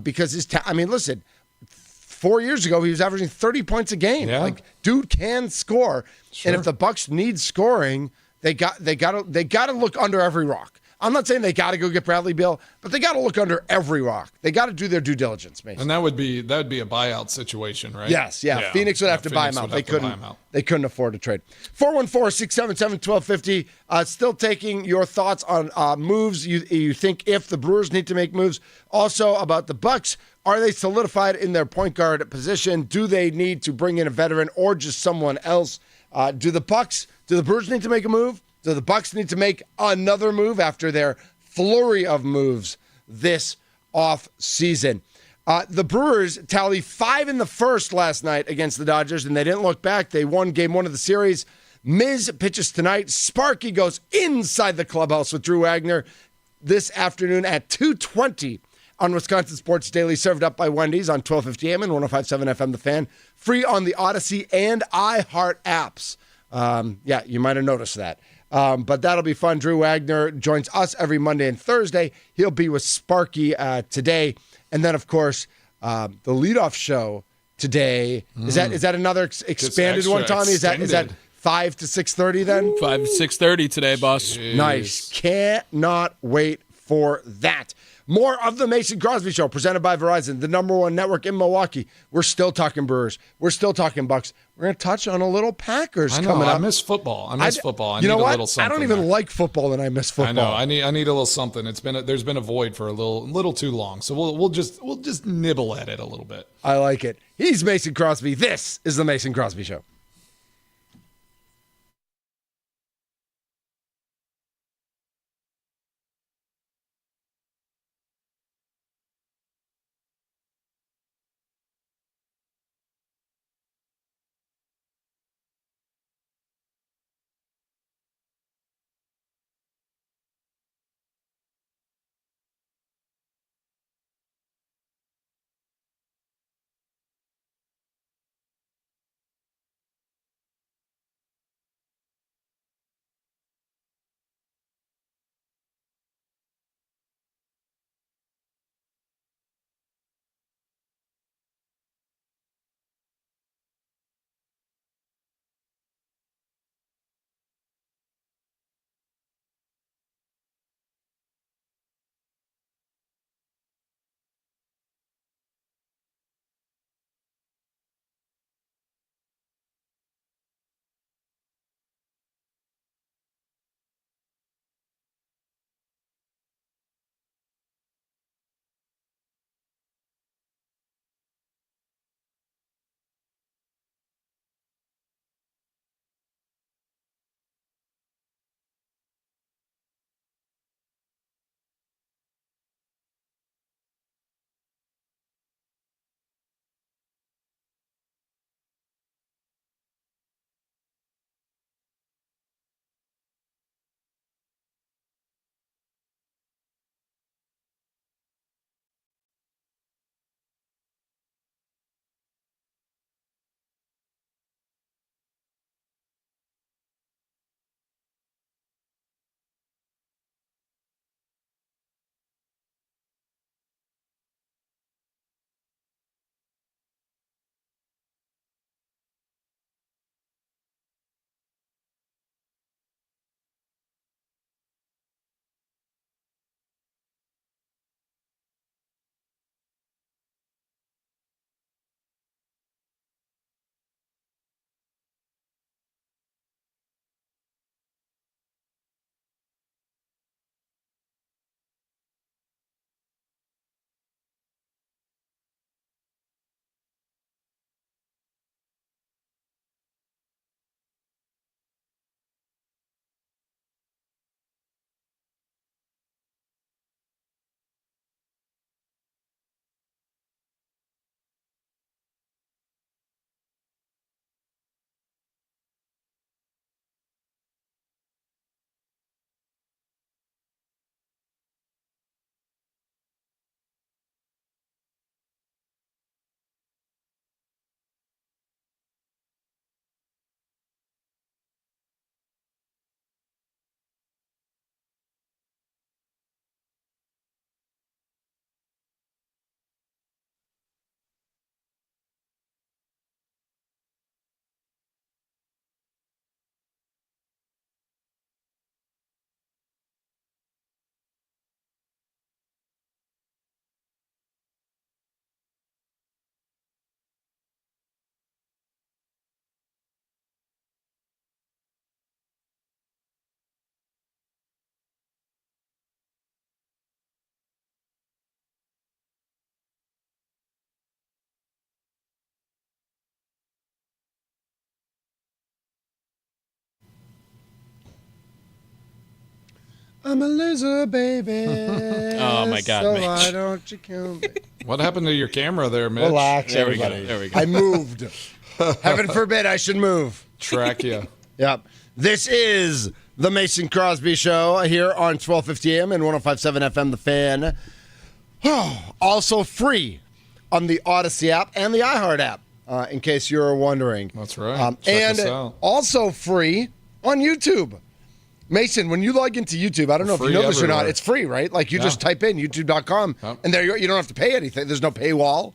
because listen. 4 years ago, he was averaging 30 points a game. Yeah. Dude can score, Sure. and if the Bucks need scoring, they got to look under every rock. I'm not saying they got to go get Bradley Beal, but they got to look under every rock. They got to do their due diligence, Mason. And that would be a buyout situation, right? Yes, yeah. Phoenix would have to buy him out. They couldn't afford to trade. 414-677-1250. Still taking your thoughts on moves you think if the Brewers need to make moves. Also about the Bucks. Are they solidified in their point guard position? Do they need to bring in a veteran or just someone else? Do the Brewers need to make a move? Do the Bucks need to make another move after their flurry of moves this off season? The Brewers tally 5 in the first last night against the Dodgers, and they didn't look back. They won game 1 of the series. Miz pitches tonight. Sparky goes inside the clubhouse with Drew Wagner this afternoon at 2:20 on Wisconsin Sports Daily, served up by Wendy's on 1250 AM and 105.7 FM The Fan. Free on the Odyssey and iHeart apps. You might have noticed that. But that'll be fun. Drew Wagner joins us every Monday and Thursday. He'll be with Sparky today. And then, of course, the leadoff show today. Is that another expanded one, Tommy? Is that 5 to 6:30 then? 5 to 6:30 today, boss. Jeez. Nice. Cannot wait for that. More of the Mason Crosby Show, presented by Verizon, the #1 network in Milwaukee. We're still talking Brewers. We're still talking Bucks. We're going to touch on a little Packers coming up. I miss football. I need a little something. I don't even like football, and I miss football. I know. I need a little something. There's been a void for a little too long. So we'll just nibble at it a little bit. I like it. He's Mason Crosby. This is the Mason Crosby Show. I'm a loser, baby. Oh, my God, so Mitch. why don't you kill me? What happened to your camera there, Mitch? Relax, There we go. everybody. There we go. I moved. Heaven forbid I should move. Track you. Yep. This is the Mason Crosby Show here on 1250 AM and 105.7 FM, The Fan. Also free on the Odyssey app and the iHeart app, in case you're wondering. That's right. Check and us out. also free on YouTube. Mason, when you log into YouTube, I don't know if you know this or not, it's free, right? Like you just type in youtube.com and there you don't have to pay anything. There's no paywall.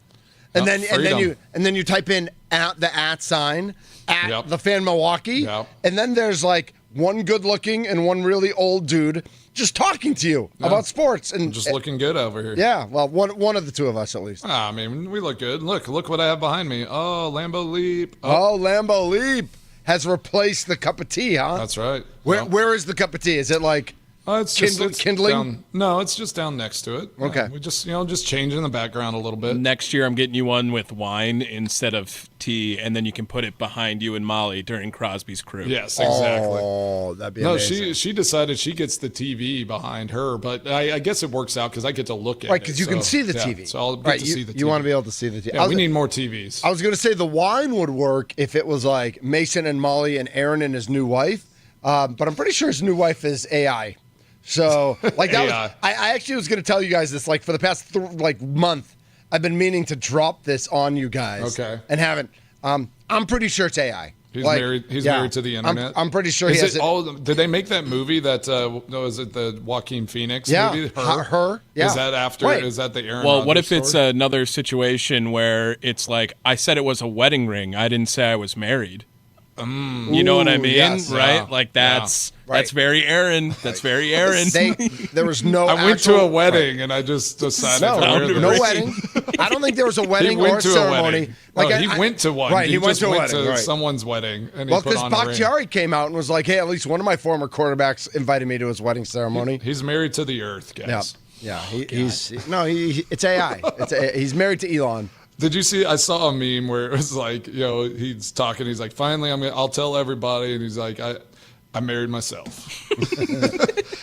And then you type in the @ sign at the Fan Milwaukee. And then there's like one good looking and one really old dude just talking to you about sports and just looking good over here. Yeah, well, one of the two of us at least. I mean, we look good. Look what I have behind me. Oh, Lambeau Leap. Oh, Lambeau Leap has replaced the cup of tea, huh? That's right. Where is the cup of tea? Is it like it's kindling? Down, no, it's just down next to it. Okay. We just changing the background a little bit. Next year, I'm getting you one with wine instead of tea, and then you can put it behind you and Molly during Crosby's crew. Yes, exactly. Oh, that'd be amazing. No, she decided she gets the TV behind her, but I guess it works out because I get to look at it. Right, because you can see the TV. So I'll get to see the TV. You want to be able to see the TV. Yeah, we need more TVs. I was going to say the wine would work if it was like Mason and Molly and Aaron and his new wife, but I'm pretty sure his new wife is AI. So, like that was, I actually was going to tell you guys this, like for the past month, I've been meaning to drop this on you guys. Okay. And haven't. I'm pretty sure it's AI. He's married. He's married to the internet. I'm pretty sure he has it. Did they make that movie? That is it the Joaquin Phoenix movie? Her. Yeah. Is that after? Right. Is that the Aaron? Well, what if story? it's another situation where it's like I said it was a wedding ring. I didn't say I was married. You know what I mean, yes. right? Yeah. Like that's very Aaron. That's very Aaron. There was no. I went to a wedding and I just decided to wear this. No wedding. I don't think there was a wedding or a ceremony. He went to one. Right, he went to a went wedding. to right. someone's wedding. And he because Bakhtiari came out and was like, "Hey, at least one of my former quarterbacks invited me to his wedding ceremony." He's married to the earth, guys. Yeah. It's AI. He's married to Elon. Did you see? I saw a meme where it was like, he's talking. He's like, finally, I'll tell everybody. And he's like, I married myself.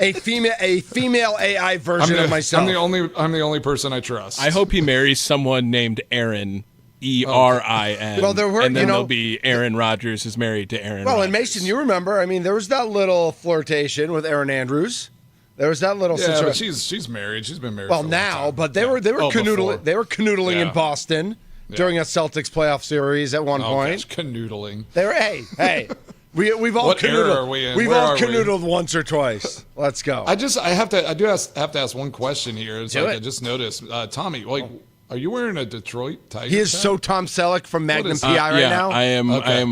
a female AI version of myself. I'm the only person I trust. I hope he marries someone named Aaron. ERIN. Well, and then there'll be Aaron Rodgers is married to Aaron. Well, Rodgers. and Mason, you remember? I mean, there was that little flirtation with Aaron Andrews. There was that little situation. But she's married. She's been married. Well, for a now, long time. but they were canoodling. Before. They were canoodling in Boston during a Celtics playoff series at one point. Gosh, canoodling. They were hey. We've all what canoodled. era are we in? We've Where all are canoodled once or twice. Let's go. I have to ask one question here. I just noticed, Tommy, are you wearing a Detroit Tigers? He is hat? so Tom Selleck from Magnum PI right now. I am. Okay.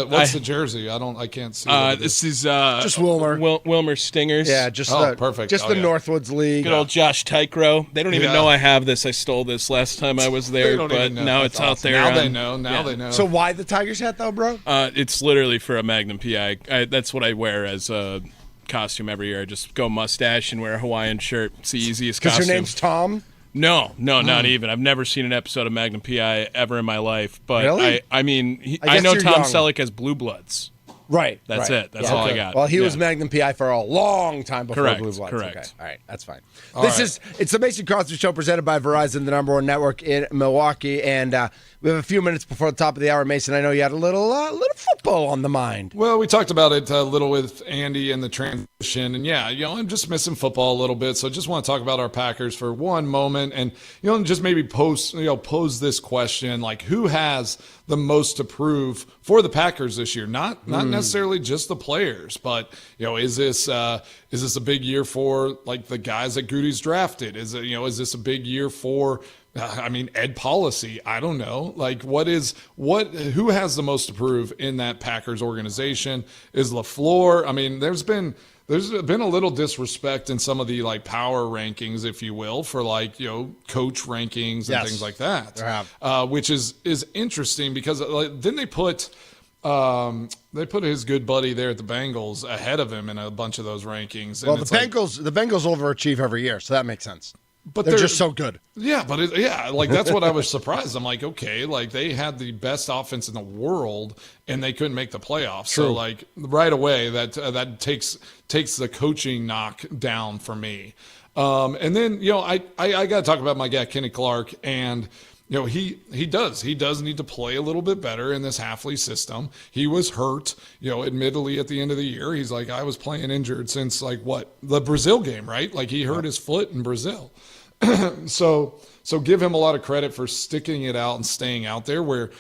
What's the jersey? I can't see. This is just Wilmer. Wilmer Stingers. Yeah, just perfect. Just the Northwoods League. Good old Josh Tykrow. They don't even know I have this. I stole this last time I was there, but now it's out there. Now they know. They know. So why the Tigers hat though, bro? It's literally for a Magnum PI. That's what I wear as a costume every year. I just go mustache and wear a Hawaiian shirt. It's the easiest costume. Because your name's Tom? No, not even. I've never seen an episode of Magnum PI ever in my life. But really? I know Tom Selleck as Blue Bloods. Right. That's it. That's all I got. Well, he was Magnum PI for a long time before Blue Bloods. Correct. Okay. All right. That's fine. It's the Mason Crosby Show presented by Verizon, the #1 network in Milwaukee. And we have a few minutes before the top of the hour. Mason, I know you had a little football on the mind. Well, we talked about it a little with Andy and the transition. And I'm just missing football a little bit. So I just want to talk about our Packers for one moment and, just maybe pose this question, like who has the most to prove for the Packers this year? Not necessarily just the players, but is this a big year for like the guys that Goody's drafted? Is this a big year for Ed Policy? I don't know. Like who has the most to prove in that Packers organization? Is LaFleur? I mean, there's been a little disrespect in some of the like power rankings, if you will, for like, coach rankings and things like that, which is interesting because then they put his good buddy there at the Bengals ahead of him in a bunch of those rankings. Well, the Bengals overachieve every year, so that makes sense. But they're just so good. Yeah, but like that's what I was surprised. I'm like, okay, like they had the best offense in the world and they couldn't make the playoffs. True. So like right away that takes the coaching knock down for me. And then I got to talk about my guy Kenny Clark, and he does need to play a little bit better in this Hafley system. He was hurt, admittedly at the end of the year. He's like, I was playing injured since the Brazil game, right? Like he hurt his foot in Brazil. So give him a lot of credit for sticking it out and staying out there where,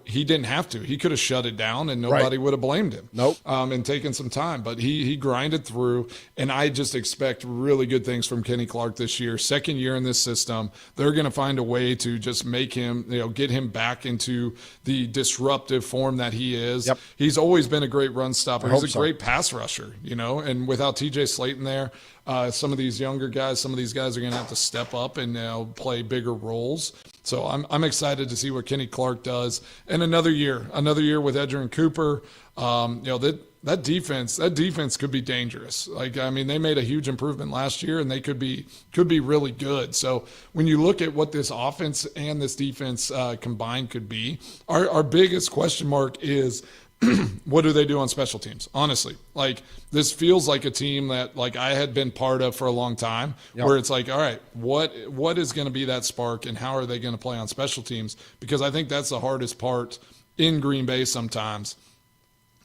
he didn't have to. He could have shut it down and nobody would have blamed him. Nope. And taken some time. But he grinded through, and I just expect really good things from Kenny Clark this year. Second year in this system. They're going to find a way to just make him, get him back into the disruptive form that he is. Yep. He's always been a great run stopper. He's a great pass rusher, and without TJ Slayton there, some of these younger guys, some of these guys are going to have to step up and play bigger roles. So I'm excited to see what Kenny Clark does. And another year with Edgerrin Cooper. That defense could be dangerous. They made a huge improvement last year, and they could be really good. So when you look at what this offense and this defense combined could be, our biggest question mark is, what do they do on special teams? Honestly, this feels like a team that I had been part of for a long time, where it's like, all right, what is going to be that spark, and how are they going to play on special teams? Because I think that's the hardest part in Green Bay sometimes.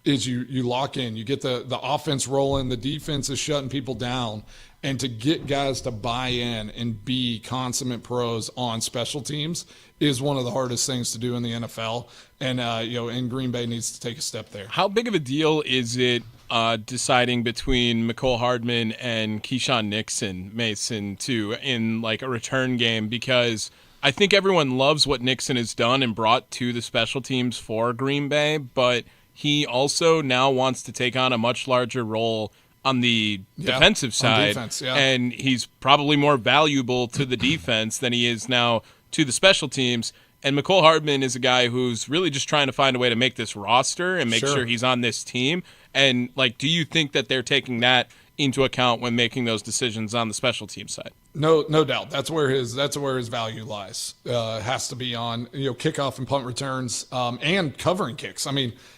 Is you lock in, you get the offense rolling, the defense is shutting people down, and to get guys to buy in and be consummate pros on special teams is one of the hardest things to do in the NFL. And and Green Bay needs to take a step there. How big of a deal is it deciding between Mecole Hardman and Keyshawn Nixon, Mason, too, in a return game? Because I think everyone loves what Nixon has done and brought to the special teams for Green Bay, but he also now wants to take on a much larger role on the defensive side, and he's probably more valuable to the defense than he is now to the special teams. And Mecole Hardman is a guy who's really just trying to find a way to make this roster and make sure he's on this team. And do you think that they're taking that into account when making those decisions on the special team side? No doubt. That's where his value lies. Has to be on kickoff and punt returns, and covering kicks.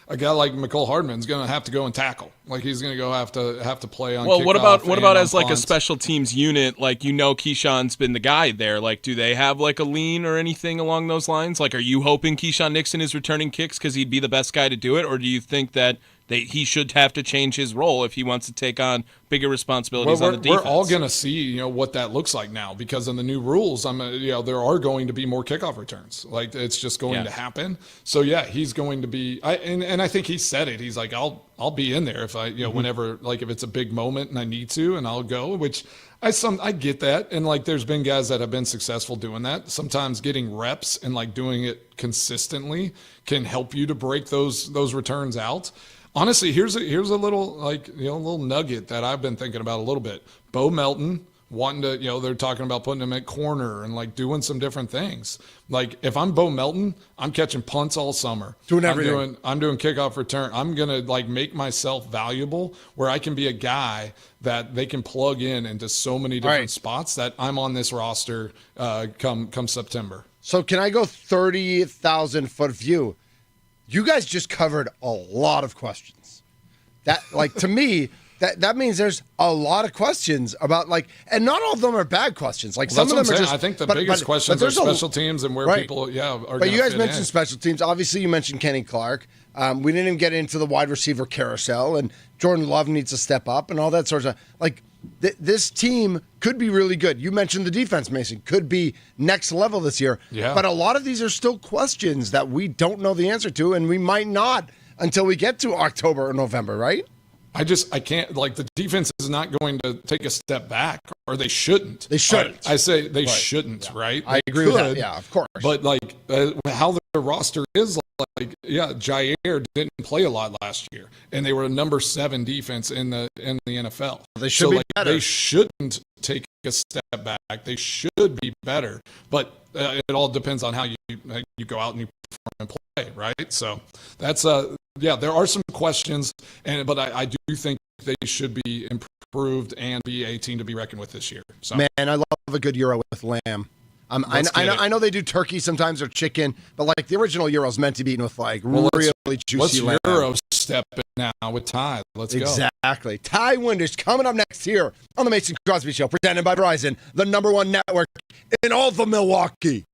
A guy like Mecole Hardman's going to have to go and tackle. He's going to go have to play on. Well, kickoff what about as punt. A special teams unit? Keyshawn's been the guy there. Do they have a lean or anything along those lines? Are you hoping Keyshawn Nixon is returning kicks because he'd be the best guy to do it, or do you think that he should have to change his role if he wants to take on bigger responsibilities on the defense? We're all going to see, what that looks like now because in the new rules, there are going to be more kickoff returns. It's just going to happen. So he's going to be. And I think he said it. He's like, I'll be in there if I, whenever, if it's a big moment and I need to, and I'll go. Which I get that, and there's been guys that have been successful doing that. Sometimes getting reps and doing it consistently can help you to break those returns out. Honestly, here's a little little nugget that I've been thinking about a little bit. Bo Melton wanting to, they're talking about putting him at corner and doing some different things. If I'm Bo Melton, I'm catching punts all summer. Doing everything. I'm doing kickoff return. I'm gonna make myself valuable where I can be a guy that they can plug in into so many different spots that I'm on this roster come September. So can I go 30,000 foot view? You guys just covered a lot of questions. That, to me, that means there's a lot of questions about, and not all of them are bad questions. Some of them are just. I think the biggest questions are special teams and where people, are. But you guys mentioned special teams. Obviously, you mentioned Kenny Clark. We didn't even get into the wide receiver carousel, and Jordan Love needs to step up and all that sort of this team could be really good. You mentioned the defense, Mason, could be next level this year. Yeah. But a lot of these are still questions that we don't know the answer to, and we might not until we get to October or November, right? I can't, the defense is not going to take a step back, or they shouldn't. They shouldn't. I say they shouldn't, right? I agree with that. Yeah, of course. But how the roster is, Jair didn't play a lot last year, and they were a number 7 defense in the NFL. They should be better. They shouldn't take a step back. They should be better, but it all depends on how you go out and you perform and play, right? So that's there are some questions, but I do think they should be improved and be a team to be reckoned with this year. So. Man, I love a good gyro with lamb. I know they do turkey sometimes or chicken, but like the original gyro is meant to be eaten with like really juicy lamb. Let's gyro step it now with Ty. Let's go. Exactly. Ty Winders coming up next here on the Mason Crosby Show, presented by Verizon, the #1 network in all the Milwaukee.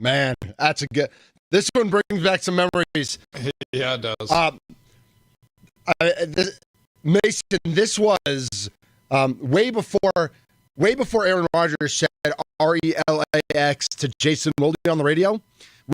Man, that's a good. This one brings back some memories. Yeah, it does. Mason, this was way before Aaron Rodgers said RELAX to Jason Wilde on the radio.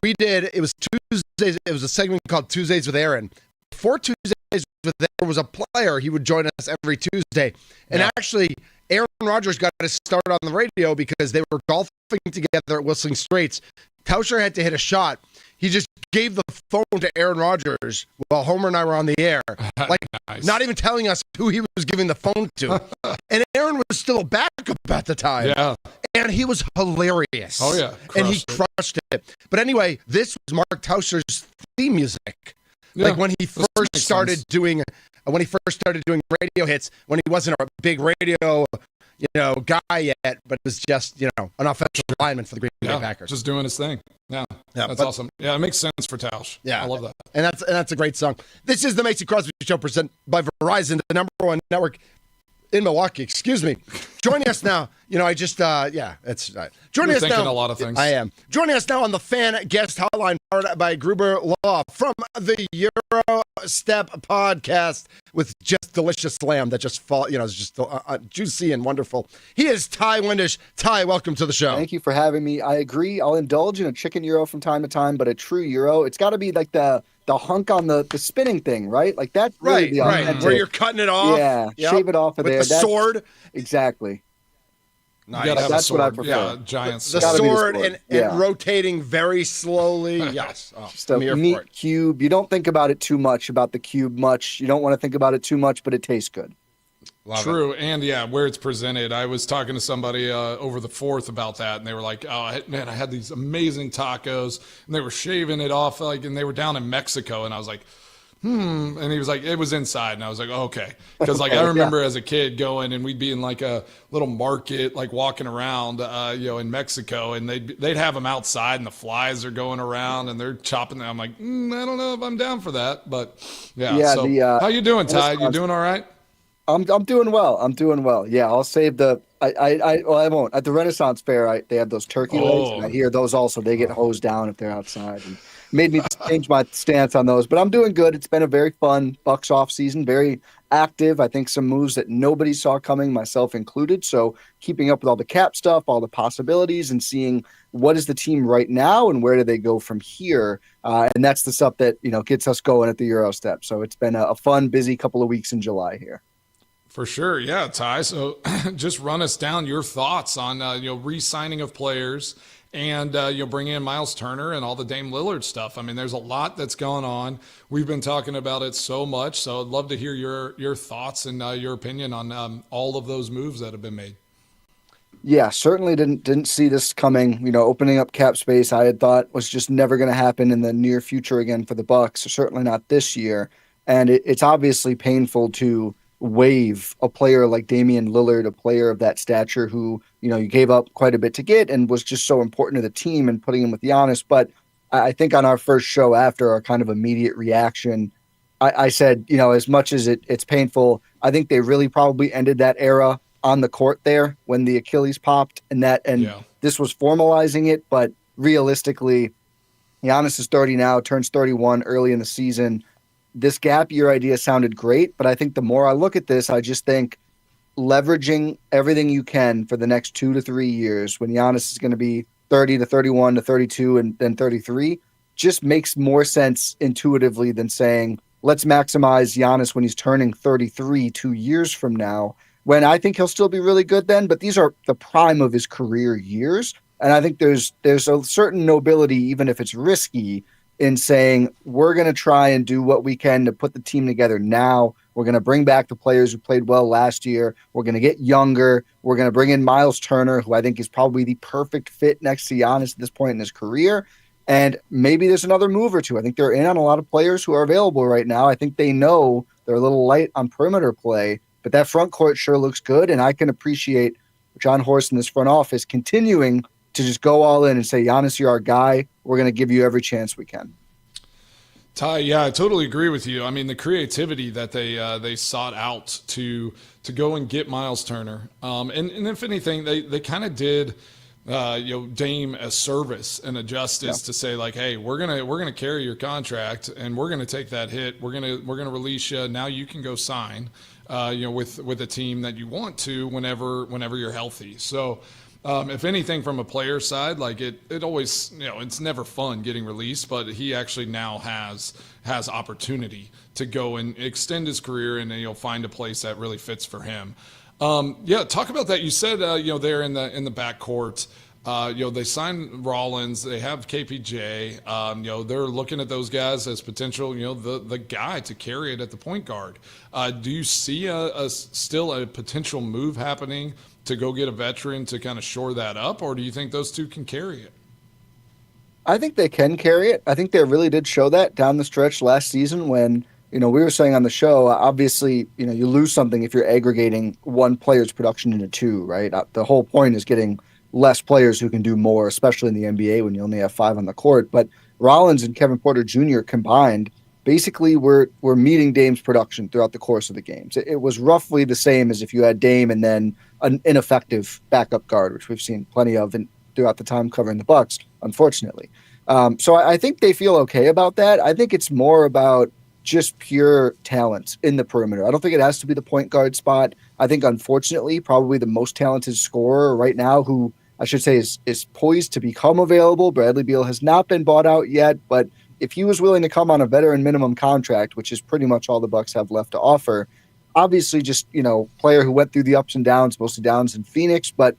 It was Tuesdays. It was a segment called Tuesdays with Aaron. Before Tuesdays with Aaron was a player, he would join us every Tuesday. And actually, Aaron Rodgers got his start on the radio because they were golfing together at Whistling Straits. Tauscher had to hit a shot. He just gave the phone to Aaron Rodgers while Homer and I were on the air. Like, nice. Not even telling us who he was giving the phone to. And Aaron was still a backup at the time. Yeah. And he was hilarious. Oh, yeah. And he crushed it. But anyway, this was Mark Tauscher's theme music. Yeah, like when he first started doing radio hits, when he wasn't a big radio guy yet, but was just, an offensive lineman for the Green Bay Packers. Just doing his thing. Yeah, that's awesome. Yeah, it makes sense for Tausch. Yeah. I love that. And that's a great song. This is the Mason Crosby Show presented by Verizon, the number one network in Milwaukee. Excuse me. Joining us now, it's right. Joining us now. A lot of things. I am. Joining us now on the fan guest hotline powered by Gruber Law from the Eurostep podcast with just delicious lamb that just is just juicy and wonderful. He is Ty Windish. Ty, welcome to the show. Thank you for having me. I agree. I'll indulge in a chicken gyro from time to time, but a true gyro, it's got to be like the hunk on the spinning thing, right? Like that's really the right. Where you're cutting it off. Yeah, shave it off of with there. The sword. Exactly. Nice. That's what I prefer. Yeah, giant the sword and rotating very slowly. Yes. Just a neat cube. You don't think about it too much, about the cube much. You don't want to think about it too much, but it tastes good. True. And where it's presented. I was talking to somebody over the 4th about that, and they were like, oh, man, I had these amazing tacos, and they were shaving it off, and they were down in Mexico, and I was like, and he was like, it was inside, and I was like, oh, okay. Because I remember as a kid going, and we'd be in like a little market, like walking around, in Mexico, and they'd have them outside, and the flies are going around, and they're chopping them. I'm like, I don't know if I'm down for that, but So, how you doing, Ty? You doing all right? I'm doing well. Yeah, I'll save I won't. At the Renaissance Fair, they have those turkey legs, and I hear those also, they get hosed down if they're outside. And made me change my stance on those, but I'm doing good. It's been a very fun Bucks off season, very active. I think some moves that nobody saw coming, myself included. So keeping up with all the cap stuff, all the possibilities, and seeing what is the team right now and where do they go from here. And that's the stuff that gets us going at the Eurostep. So it's been a fun, busy couple of weeks in July here. For sure. Yeah, Ty. So just run us down your thoughts on, re-signing of players and you'll bring in Miles Turner and all the Dame Lillard stuff. I mean, there's a lot that's going on. We've been talking about it so much. So I'd love to hear your thoughts and your opinion on all of those moves that have been made. Yeah, certainly didn't see this coming. Opening up cap space, I had thought was just never going to happen in the near future again for the Bucks. Certainly not this year. And it's obviously painful to waive a player like Damian Lillard, a player of that stature who, you gave up quite a bit to get and was just so important to the team and putting him with Giannis. But I think on our first show after our kind of immediate reaction, I said, as much as it's painful, I think they really probably ended that era on the court there when the Achilles popped and this was formalizing it. But realistically, Giannis is 30 now, turns 31 early in the season. This gap year idea sounded great, but I think the more I look at this, I just think leveraging everything you can for the next 2 to 3 years when Giannis is going to be 30 to 31 to 32 and then 33 just makes more sense intuitively than saying, let's maximize Giannis when he's turning 33 2 years from now, when I think he'll still be really good then, but these are the prime of his career years. And I think there's a certain nobility, even if it's risky, in saying we're going to try and do what we can to put the team together now. We're going to bring back the players who played well last year. We're going to get younger. We're going to bring in Miles Turner, who I think is probably the perfect fit next to Giannis at this point in his career. And maybe there's another move or two. I think they're in on a lot of players who are available right now. I think they know they're a little light on perimeter play, but that front court sure looks good. And I can appreciate John Horst in this front office continuing to just go all in and say, Giannis, you're our guy. We're going to give you every chance we can. Ty, yeah, I totally agree with you. I mean, the creativity that they sought out to go and get Miles Turner, and if anything, they kind of did Dame a service and a justice to say like, hey, we're gonna carry your contract and we're gonna take that hit. We're gonna release you. Now you can go sign, with a team that you want to whenever you're healthy. So. If anything, from a player side, like it always, it's never fun getting released, but he actually now has opportunity to go and extend his career and find a place that really fits for him. Talk about that. You said there in the backcourt, they signed Rollins, they have KPJ. They're looking at those guys as potential, the guy to carry it at the point guard. Do you see still a potential move happening to go get a veteran to kind of shore that up, or do you think those two can carry it? I think they can carry it. I think they really did show that down the stretch last season when, we were saying on the show, obviously, you lose something if you're aggregating one player's production into two, right? The whole point is getting less players who can do more, especially in the NBA when you only have 5 on the court. But Rollins and Kevin Porter Jr. combined basically were meeting Dame's production throughout the course of the games. It was roughly the same as if you had Dame and then an ineffective backup guard, which we've seen plenty of throughout the time covering the Bucks, unfortunately. So I think they feel okay about that. I think it's more about just pure talent in the perimeter. I don't think it has to be the point guard spot. I think, unfortunately, probably the most talented scorer right now, who I should say is poised to become available. Bradley Beal has not been bought out yet, but if he was willing to come on a veteran minimum contract, which is pretty much all the Bucks have left to offer, obviously just, player who went through the ups and downs, mostly downs in Phoenix, but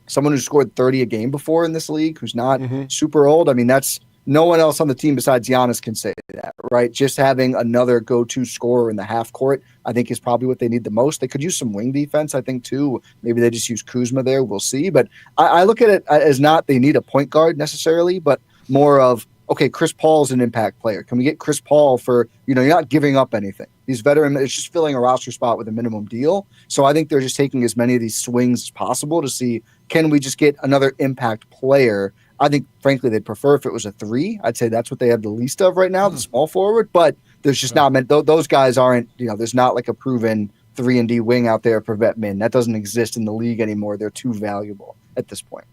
someone who scored 30 a game before in this league, who's not super old. I mean, that's no one else on the team besides Giannis can say that, right? Just having another go-to scorer in the half court, I think, is probably what they need the most. They could use some wing defense, I think, too. Maybe they just use Kuzma there. We'll see. But I look at it as not they need a point guard necessarily, but more of, okay, Chris Paul's an impact player. Can we get Chris Paul for, you're not giving up anything. These veteran, it's just filling a roster spot with a minimum deal. So I think they're just taking as many of these swings as possible to see, can we just get another impact player? I think, frankly, they'd prefer if it was a 3. I'd say that's what they have the least of right now, the small forward. But there's just not those guys aren't, there's not like a proven 3-and-D wing out there for vet min. That doesn't exist in the league anymore. They're too valuable at this point.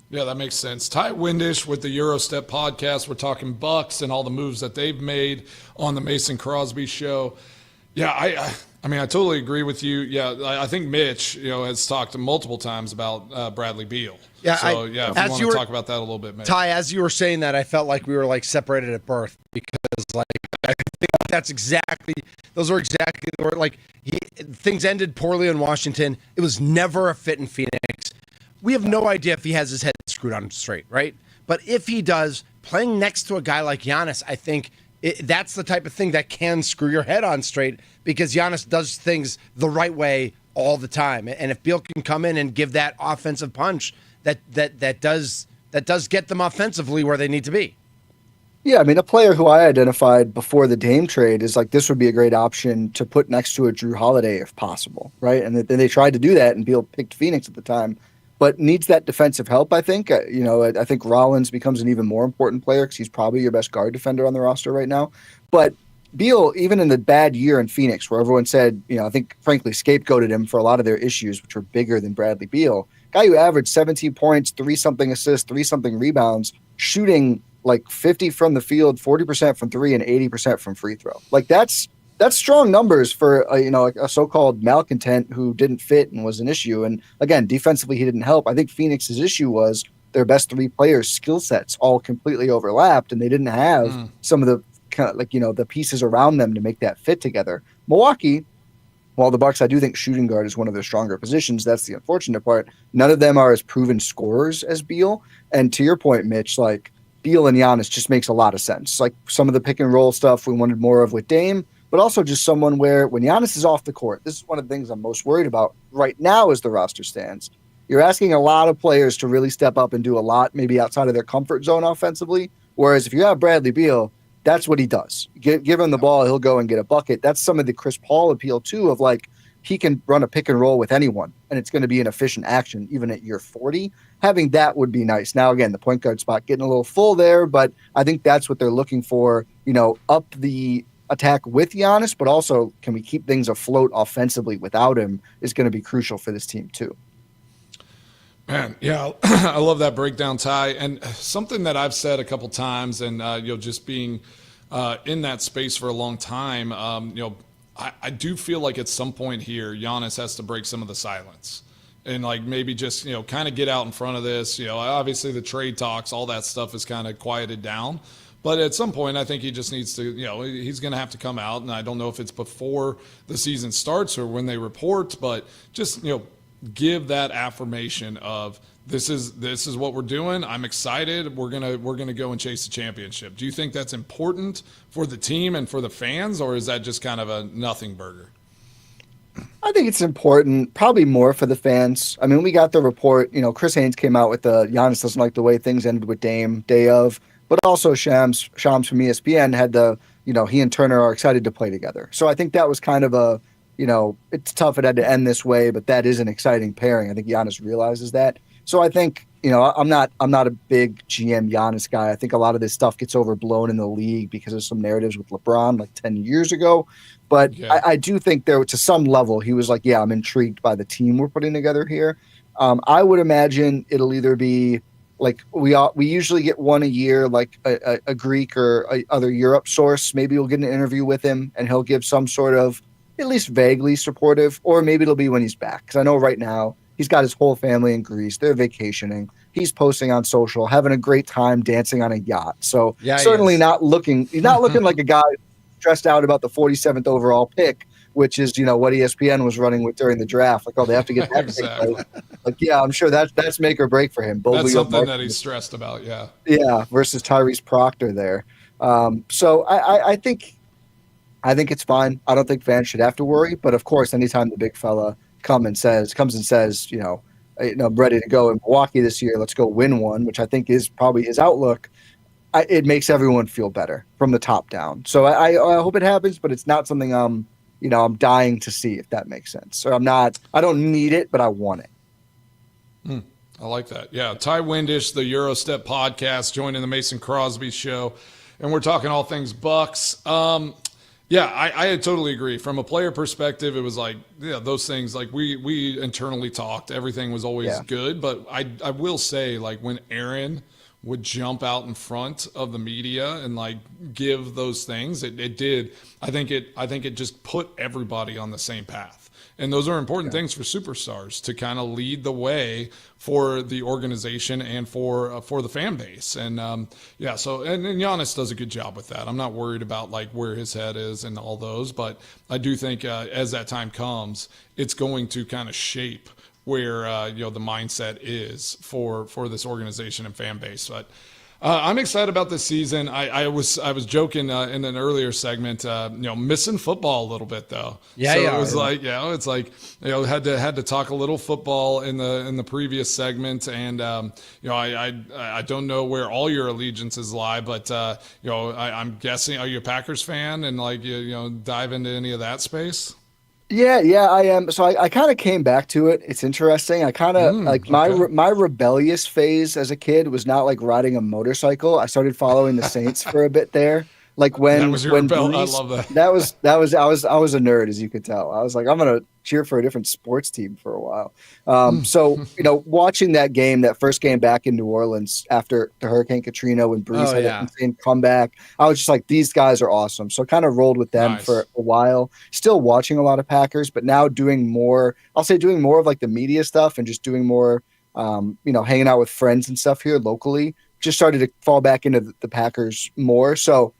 Yeah, that makes sense. Ty Windish with the Eurostep podcast. We're talking Bucks and all the moves that they've made on the Mason Crosby show. Yeah, I mean, I totally agree with you. Yeah, I think Mitch, has talked multiple times about Bradley Beal. Yeah, so if you want to talk about that a little bit, Mitch. Ty, as you were saying that, I felt like we were separated at birth because I think those were exactly things ended poorly in Washington. It was never a fit in Phoenix. We have no idea if he has his head screwed on straight, right? But if he does, playing next to a guy like Giannis, I think that's the type of thing that can screw your head on straight because Giannis does things the right way all the time. And if Beal can come in and give that offensive punch, that does get them offensively where they need to be. Yeah, I mean, a player who I identified before the Dame trade is this would be a great option to put next to a Drew Holiday if possible, right? And then they tried to do that, and Beal picked Phoenix at the time, but needs that defensive help, I think. I think Rollins becomes an even more important player because he's probably your best guard defender on the roster right now. But Beal, even in the bad year in Phoenix, where everyone said, I think, frankly, scapegoated him for a lot of their issues, which were bigger than Bradley Beal, guy who averaged 17 points, 3-something assists, 3-something rebounds, shooting 50 from the field, 40% from 3, and 80% from free throw. That's strong numbers for a so-called malcontent who didn't fit and was an issue. And again, defensively, he didn't help. I think Phoenix's issue was their best 3 players' skill sets all completely overlapped, and they didn't have some of the the pieces around them to make that fit together. Milwaukee, while the Bucks, I do think shooting guard is one of their stronger positions. That's the unfortunate part. None of them are as proven scorers as Beal. And to your point, Mitch, Beal and Giannis just makes a lot of sense. Some of the pick and roll stuff we wanted more of with Dame, but also just someone where when Giannis is off the court, this is one of the things I'm most worried about right now as the roster stands. You're asking a lot of players to really step up and do a lot, maybe outside of their comfort zone offensively. Whereas if you have Bradley Beal, that's what he does. Give him the ball, he'll go and get a bucket. That's some of the Chris Paul appeal, too, of he can run a pick and roll with anyone, and it's going to be an efficient action, even at year 40. Having that would be nice. Now, again, the point guard spot getting a little full there, but I think that's what they're looking for, up the attack with Giannis, but also can we keep things afloat offensively without him is going to be crucial for this team, too. Man, yeah, I love that breakdown, Ty. And something that I've said a couple times, and just being in that space for a long time, I do feel like at some point here, Giannis has to break some of the silence, and like maybe just kind of get out in front of this. Obviously the trade talks, all that stuff is kind of quieted down. But at some point, I think he just needs to, he's going to have to come out. And I don't know if it's before the season starts or when they report, but just, give that affirmation of this is what we're doing. I'm excited. We're gonna go and chase the championship. Do you think that's important for the team and for the fans, or is that just kind of a nothing burger? I think it's important, probably more for the fans. I mean, we got the report. Chris Haynes came out with the Giannis doesn't like the way things ended with Dame day of, but also Shams from ESPN had he and Turner are excited to play together. So I think that was kind of a. It's tough it had to end this way, but that is an exciting pairing. I think Giannis realizes that. So I think, I'm not a big GM Giannis guy. I think a lot of this stuff gets overblown in the league because of some narratives with LeBron like 10 years ago. But yeah. I do think there, to some level, he was like, yeah, I'm intrigued by the team we're putting together here. I would imagine it'll either be like we usually get one a year, like a Greek or a other Europe source. Maybe we'll get an interview with him and he'll give some sort of at least vaguely supportive, or maybe it'll be when he's back. Because I know right now he's got his whole family in Greece. They're vacationing. He's posting on social, having a great time dancing on a yacht. So certainly not looking. He's not looking like a guy stressed out about the 47th overall pick, which is what ESPN was running with during the draft. Like, they have to get that exactly. Like, yeah, I'm sure that's make or break for him. That's something that he's stressed about. Yeah. Yeah. Versus Tyrese Proctor there. So I think it's fine. I don't think fans should have to worry. But of course, anytime the big fella comes and says, I'm ready to go in Milwaukee this year, let's go win one, which I think is probably his outlook. It makes everyone feel better from the top down. So I hope it happens, but it's not something I'm dying to see, if that makes sense. So I don't need it, but I want it. I like that. Yeah. Ty Windish, the Eurostep podcast, joining the Mason Crosby show. And we're talking all things Bucks. Yeah, I totally agree. From a player perspective, it was like, those things, like we internally talked, everything was always good. But I will say, like, when Aaron would jump out in front of the media and like give those things, it did. I think it just put everybody on the same path. And those are important things for superstars, to kind of lead the way for the organization and for the fan base. And so and Giannis does a good job with that. I'm not worried about like where his head is and all those, but I do think as that time comes, it's going to kind of shape where the mindset is for this organization and fan base. But I'm excited about this season. I was joking in an earlier segment, missing football a little bit though. Yeah, so yeah. It was like, it's like had to talk a little football in the previous segment, and I don't know where all your allegiances lie, but I'm guessing, are you a Packers fan and like dive into any of that space? Yeah, I am. So I kind of came back to it. It's interesting. I kind of my rebellious phase as a kid was not like riding a motorcycle. I started following the Saints for a bit there. Like when Brees, I love that. I was a nerd, as you could tell. I was like, I'm gonna cheer for a different sports team for a while. So watching that game, that first game back in New Orleans after the Hurricane Katrina, when Brees had an insane comeback, I was just like, these guys are awesome. So kind of rolled with them for a while. Still watching a lot of Packers, but now doing more of like the media stuff and just doing more, hanging out with friends and stuff here locally. Just started to fall back into the Packers more. So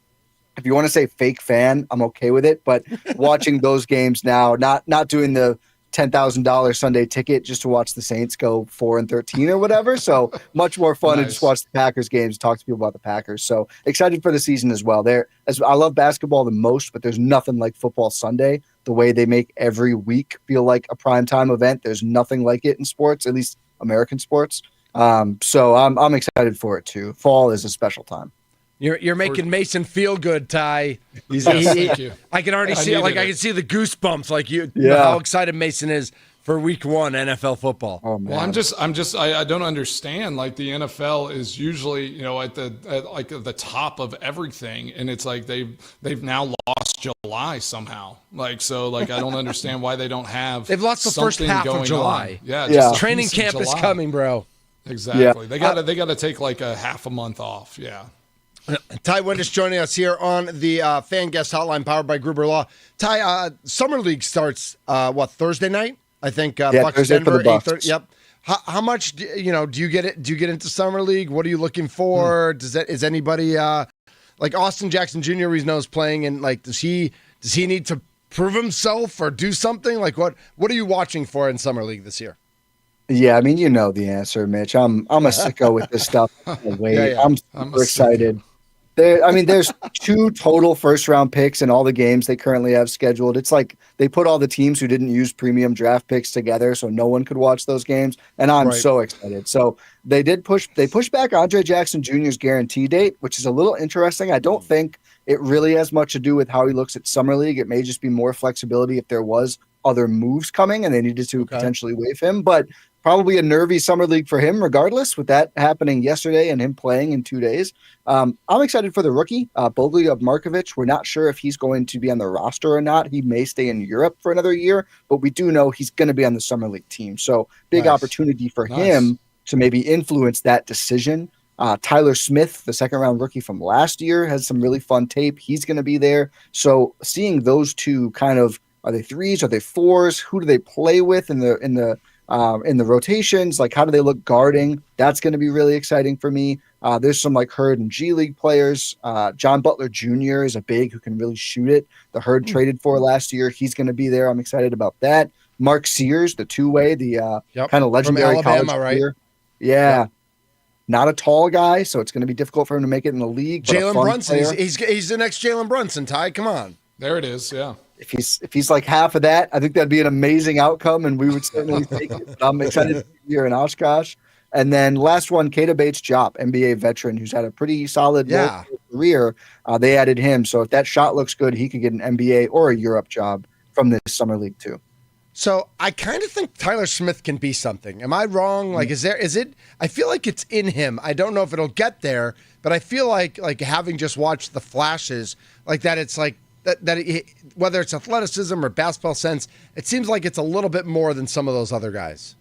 if you want to say fake fan, I'm okay with it. But watching those games now, not doing the $10,000 Sunday ticket just to watch the Saints go 4-13 or whatever. So much more fun to just watch the Packers games, talk to people about the Packers. So excited for the season as well. I love basketball the most, but there's nothing like football Sunday. The way they make every week feel like a primetime event, there's nothing like it in sports, at least American sports. So I'm excited for it too. Fall is a special time. You're making Mason feel good, Ty. Thank you. I can already see it. Like I can see the goosebumps. Like you know how excited Mason is for week 1 NFL football. Oh, man. Well, I don't understand. Like the NFL is usually, at the top of everything. And it's like they've now lost July somehow. I don't understand why they don't have. They've lost the first half of July. On. Yeah. Yeah. Training camp is coming, bro. Exactly. Yeah. They got to take like a half a month off. Yeah. Ty Wendis joining us here on the Fan Guest Hotline powered by Gruber Law. Ty, Summer League starts, Thursday night? I think Bucks Thursday Denver, for the Bucks. 8:30. Yep. How much do you get it? Do you get into Summer League? What are you looking for? Is anybody like Austin Jackson Jr. we know is playing, and like does he need to prove himself or do something? Like what are you watching for in Summer League this year? Yeah, I mean, you know the answer, Mitch. I'm a sicko with this stuff. I'm super excited. There's 2 total first-round picks in all the games they currently have scheduled. It's like they put all the teams who didn't use premium draft picks together so no one could watch those games, and I'm so excited. So they pushed back Andre Jackson Jr.'s guarantee date, which is a little interesting. I don't think it really has much to do with how he looks at Summer League. It may just be more flexibility if there was other moves coming and they needed to potentially waive him, but probably a nervy Summer League for him regardless, with that happening yesterday and him playing in 2 days. I'm excited for the rookie, Boglia Markovic. We're not sure if he's going to be on the roster or not. He may stay in Europe for another year, but we do know he's going to be on the Summer League team. So big opportunity for him to maybe influence that decision. Tyler Smith, the second-round rookie from last year, has some really fun tape. He's going to be there. So seeing those two kind of, are they 3s? Are they 4s? Who do they play with in the rotations? Like, how do they look guarding? That's going to be really exciting for me. There's some like Hurd and G League players. John Butler Jr. is a big who can really shoot it. The Hurd traded for last year. He's going to be there. I'm excited about that. Mark Sears, the 2-way, the kind of legendary from Alabama, college right? player. Yeah. Not a tall guy, so it's going to be difficult for him to make it in the league. Jalen Brunson, he's the next Jalen Brunson, Ty. Come on. There it is, yeah. If he's like half of that, I think that'd be an amazing outcome, and we would certainly take it. I'm excited to be here in Oshkosh. And then last one, Keita Bates-Diop, NBA veteran, who's had a pretty solid career. They added him, so if that shot looks good, he could get an NBA or a Europe job from this Summer League too. So I kind of think Tyler Smith can be something. Am I wrong? Like, is it? I feel like it's in him. I don't know if it'll get there, but I feel like having just watched the flashes like that, it's like that whether it's athleticism or basketball sense, it seems like it's a little bit more than some of those other guys.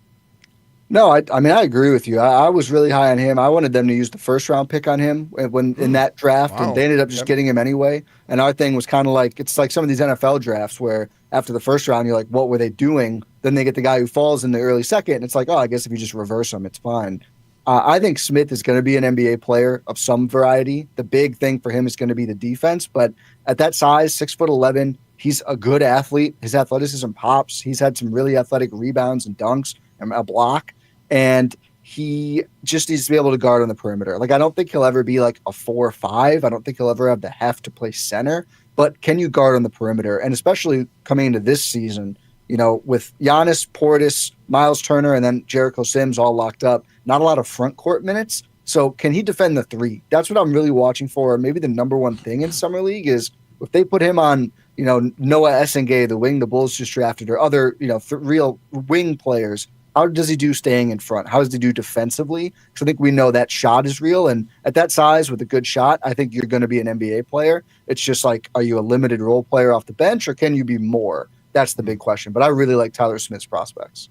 No, I mean, I agree with you. I was really high on him. I wanted them to use the first-round pick on him when in that draft, and they ended up just getting him anyway. And our thing was kind of like, it's like some of these NFL drafts where after the first round, you're like, what were they doing? Then they get the guy who falls in the early second, and it's like, oh, I guess if you just reverse them, it's fine. I think Smith is going to be an NBA player of some variety. The big thing for him is going to be the defense, but at that size, 6'11", he's a good athlete. His athleticism pops. He's had some really athletic rebounds and dunks and a block. And he just needs to be able to guard on the perimeter. Like, I don't think he'll ever be like a 4 or 5. I don't think he'll ever have the heft to play center. But can you guard on the perimeter? And especially coming into this season, with Giannis, Portis, Miles Turner, and then Jericho Sims all locked up, not a lot of front court minutes. So can he defend the 3? That's what I'm really watching for. Maybe the number one thing in Summer League is if they put him on, Noah Essengay, the wing the Bulls just drafted, or other, real wing players. How does he do staying in front? How does he do defensively? Because I think we know that shot is real. And at that size with a good shot, I think you're going to be an NBA player. It's just like, are you a limited role player off the bench, or can you be more? That's the big question. But I really like Tyler Smith's prospects.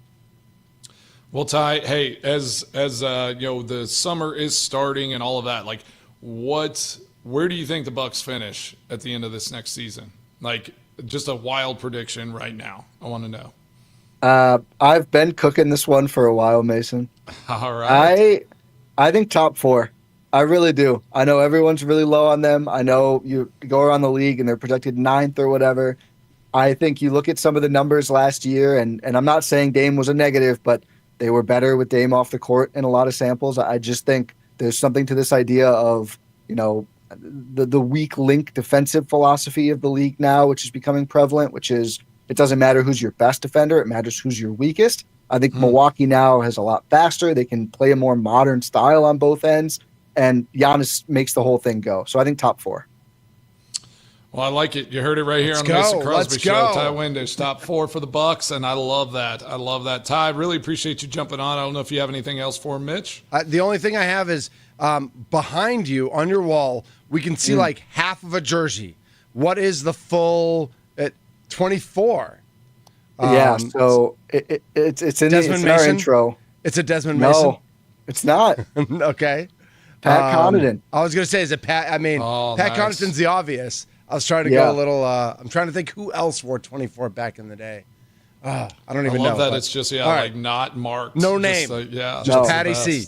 Well, Ty, hey, as the summer is starting and all of that, like, where do you think the Bucks finish at the end of this next season? Like, just a wild prediction right now. I want to know. I've been cooking this one for a while, Mason. All right. I think top 4. I really do. I know everyone's really low on them. I know you go around the league and they're projected 9th or whatever. I think you look at some of the numbers last year, and I'm not saying Dame was a negative, but they were better with Dame off the court in a lot of samples. I just think there's something to this idea of, the weak link defensive philosophy of the league now, which is becoming prevalent, which is, it doesn't matter who's your best defender. It matters who's your weakest. I think Milwaukee now has a lot faster. They can play a more modern style on both ends, and Giannis makes the whole thing go. So I think top 4. Well, I like it. You heard it right here on the Mason Crosby Show. Ty Windish, top 4 for the Bucks, and I love that. I love that. Ty, really appreciate you jumping on. I don't know if you have anything else for him, Mitch. The only thing I have is behind you on your wall, we can see like half of a jersey. What is the full 24? So it's in our intro. It's a Desmond Mason? No, it's not. Okay. Pat Connaughton. I was going to say, is it Pat? I mean, Pat Connaughton's the obvious. I was trying to go a little. I'm trying to think who else wore 24 back in the day. I don't even know. I love that it's just like not marked. No name. Just Patty C.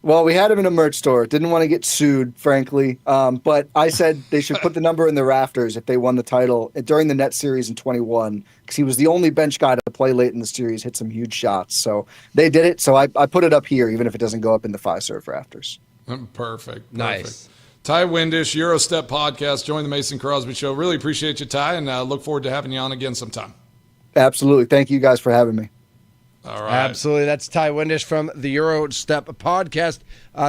Well, we had him in a merch store. Didn't want to get sued, frankly. But I said they should put the number in the rafters if they won the title during the Nets series in 21, because he was the only bench guy to play late in the series, hit some huge shots. So they did it. So I put it up here, even if it doesn't go up in the Fiserv rafters. Perfect. Nice. Ty Windish, Eurostep Podcast. Join the Mason Crosby Show. Really appreciate you, Ty, and look forward to having you on again sometime. Absolutely. Thank you guys for having me. All right. Absolutely. That's Ty Windish from the Eurostep Podcast.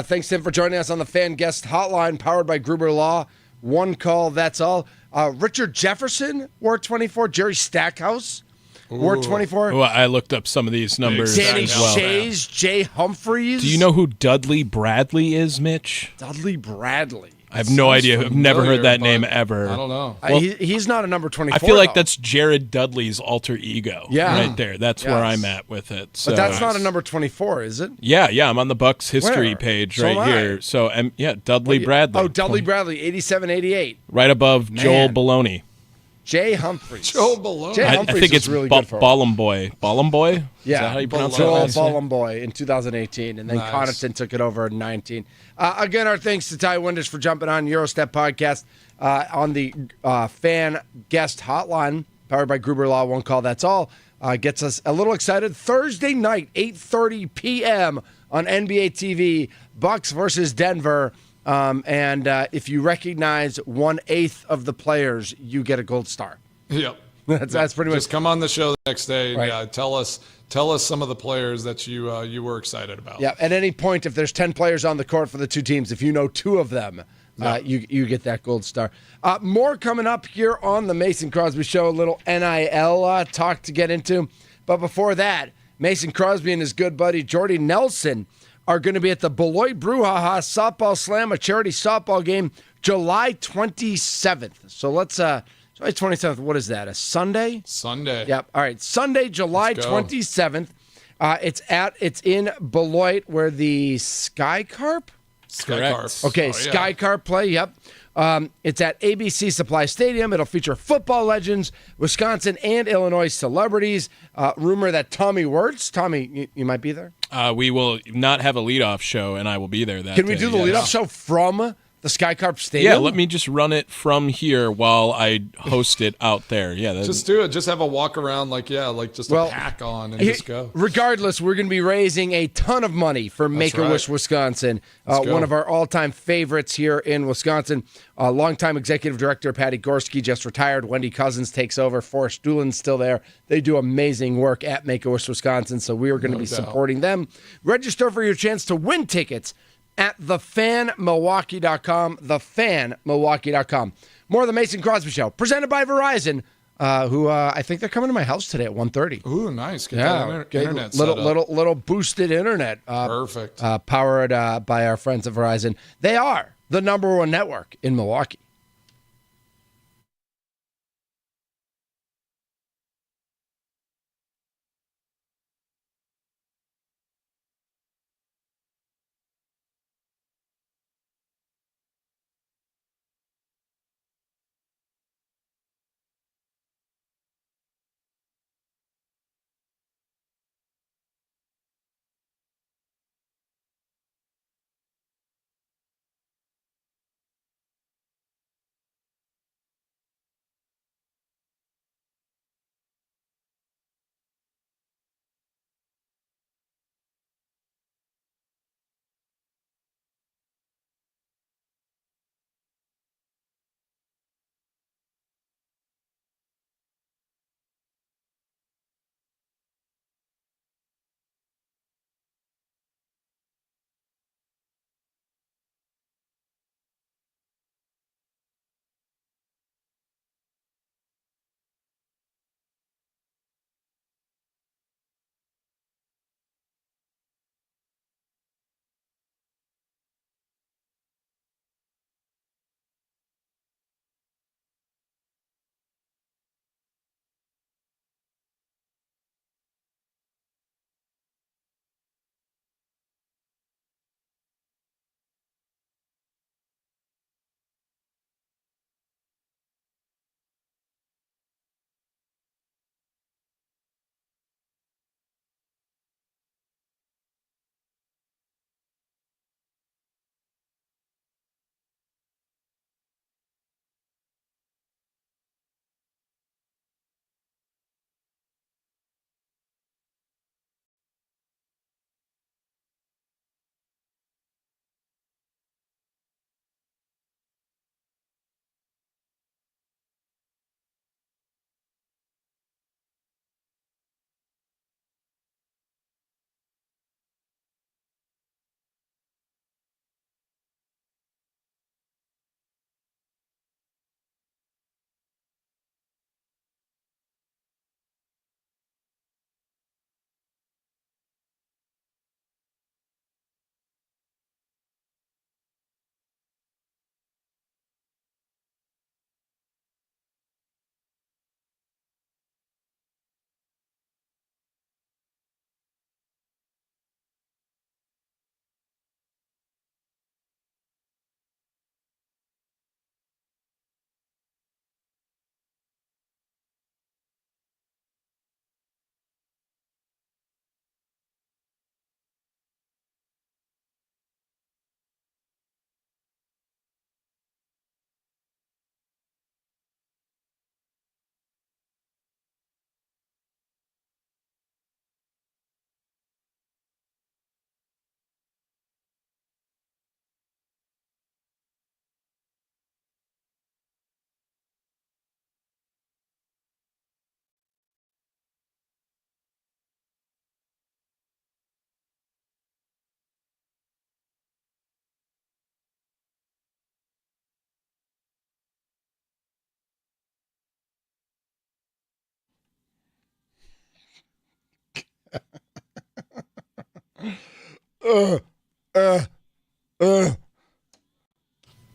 Thanks to him for joining us on the Fan Guest Hotline, powered by Gruber Law. One call, that's all. Richard Jefferson wore 24. Jerry Stackhouse wore 24. Ooh, I looked up some of these numbers. Danny as well. Shays, Jay Humphreys. Do you know who Dudley Bradley is, Mitch? Dudley Bradley. I have no idea. I've never heard that name ever. I don't know. Well, he's not a number 24. I feel like that's Jared Dudley's alter ego. Yeah. Right there. That's where I'm at with it. So. But that's not a number 24, is it? Yeah. I'm on the Bucks history page right here. So, Dudley Bradley. Oh, Dudley Bradley, 87-88. Right above Joel Baloney. Jay Humphreys. Joel Baloney. Jay Humphreys I think it's really good for Ballum Boy. Ballum Boy? Yeah. Is that how you pronounce Joel it? Ballum Boy in 2018. And then Connaughton took it over in 19. Again, our thanks to Ty Windish for jumping on Eurostep Podcast on the Fan Guest Hotline, powered by Gruber Law. One call, that's all. Gets us a little excited. Thursday night, 8:30 p.m. on NBA TV, Bucks versus Denver. And if you recognize 1/8 of the players, you get a gold star. Yep. That's pretty much. Just come on the show the next day and Right. tell us some of the players that you were excited about. Yeah. At any point, if there's 10 players on the court for the two teams, if you know 2 of them, you get that gold star. More coming up here on the Mason Crosby Show. A little NIL talk to get into. But before that, Mason Crosby and his good buddy Jordy Nelson are going to be at the Beloit Brouhaha Softball Slam, a charity softball game, July 27th. So let's, July 27th, what is that, a Sunday? Sunday. Yep. All right, Sunday, July 27th. It's in Beloit where the Sky Carp? Skycarp. Okay, Sky Carp play, yep. It's at ABC Supply Stadium. It'll feature football legends, Wisconsin and Illinois celebrities. Rumor that Tommy Wirtz, Tommy, you might be there? We will not have a leadoff show, and I will be there that Can we day, do the leadoff show from the Sky Carp Stadium? Yeah, let me just run it from here while I host it out there. Yeah, just do it. Just have a walk around, just a pack on and just go. Regardless, we're going to be raising a ton of money for Make-A-Wish Wisconsin, one of our all-time favorites here in Wisconsin. Longtime executive director Patty Gorski just retired. Wendy Cousins takes over. Forrest Doolin's still there. They do amazing work at Make-A-Wish Wisconsin, so we are going to be supporting them. Register for your chance to win tickets at thefanmilwaukee.com, thefanmilwaukee.com. More of the Mason Crosby Show, presented by Verizon, who I think they're coming to my house today at 1:30. Ooh, nice. Get that internet set up. Little boosted internet. Perfect. Powered by our friends at Verizon. They are the #1 network in Milwaukee.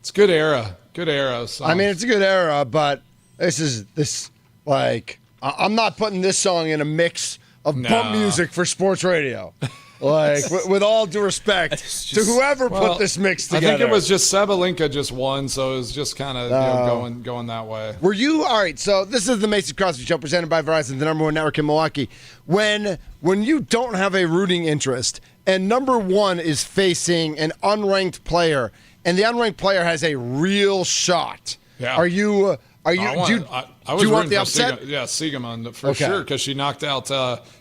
It's good era. Good era. I mean, it's a good era, but I'm not putting this song in a mix of bump music for sports radio. Like, with all due respect to whoever put this mix together. I think it was just Sabalenka just won, so it was just kind of going that way. Were you all right? So this is the Mason Crosby Show, presented by Verizon, the number one network in Milwaukee. When you don't have a rooting interest, and number one is facing an unranked player, and the unranked player has a real shot, yeah. Do you want the upset? Siegemund for sure, because she knocked out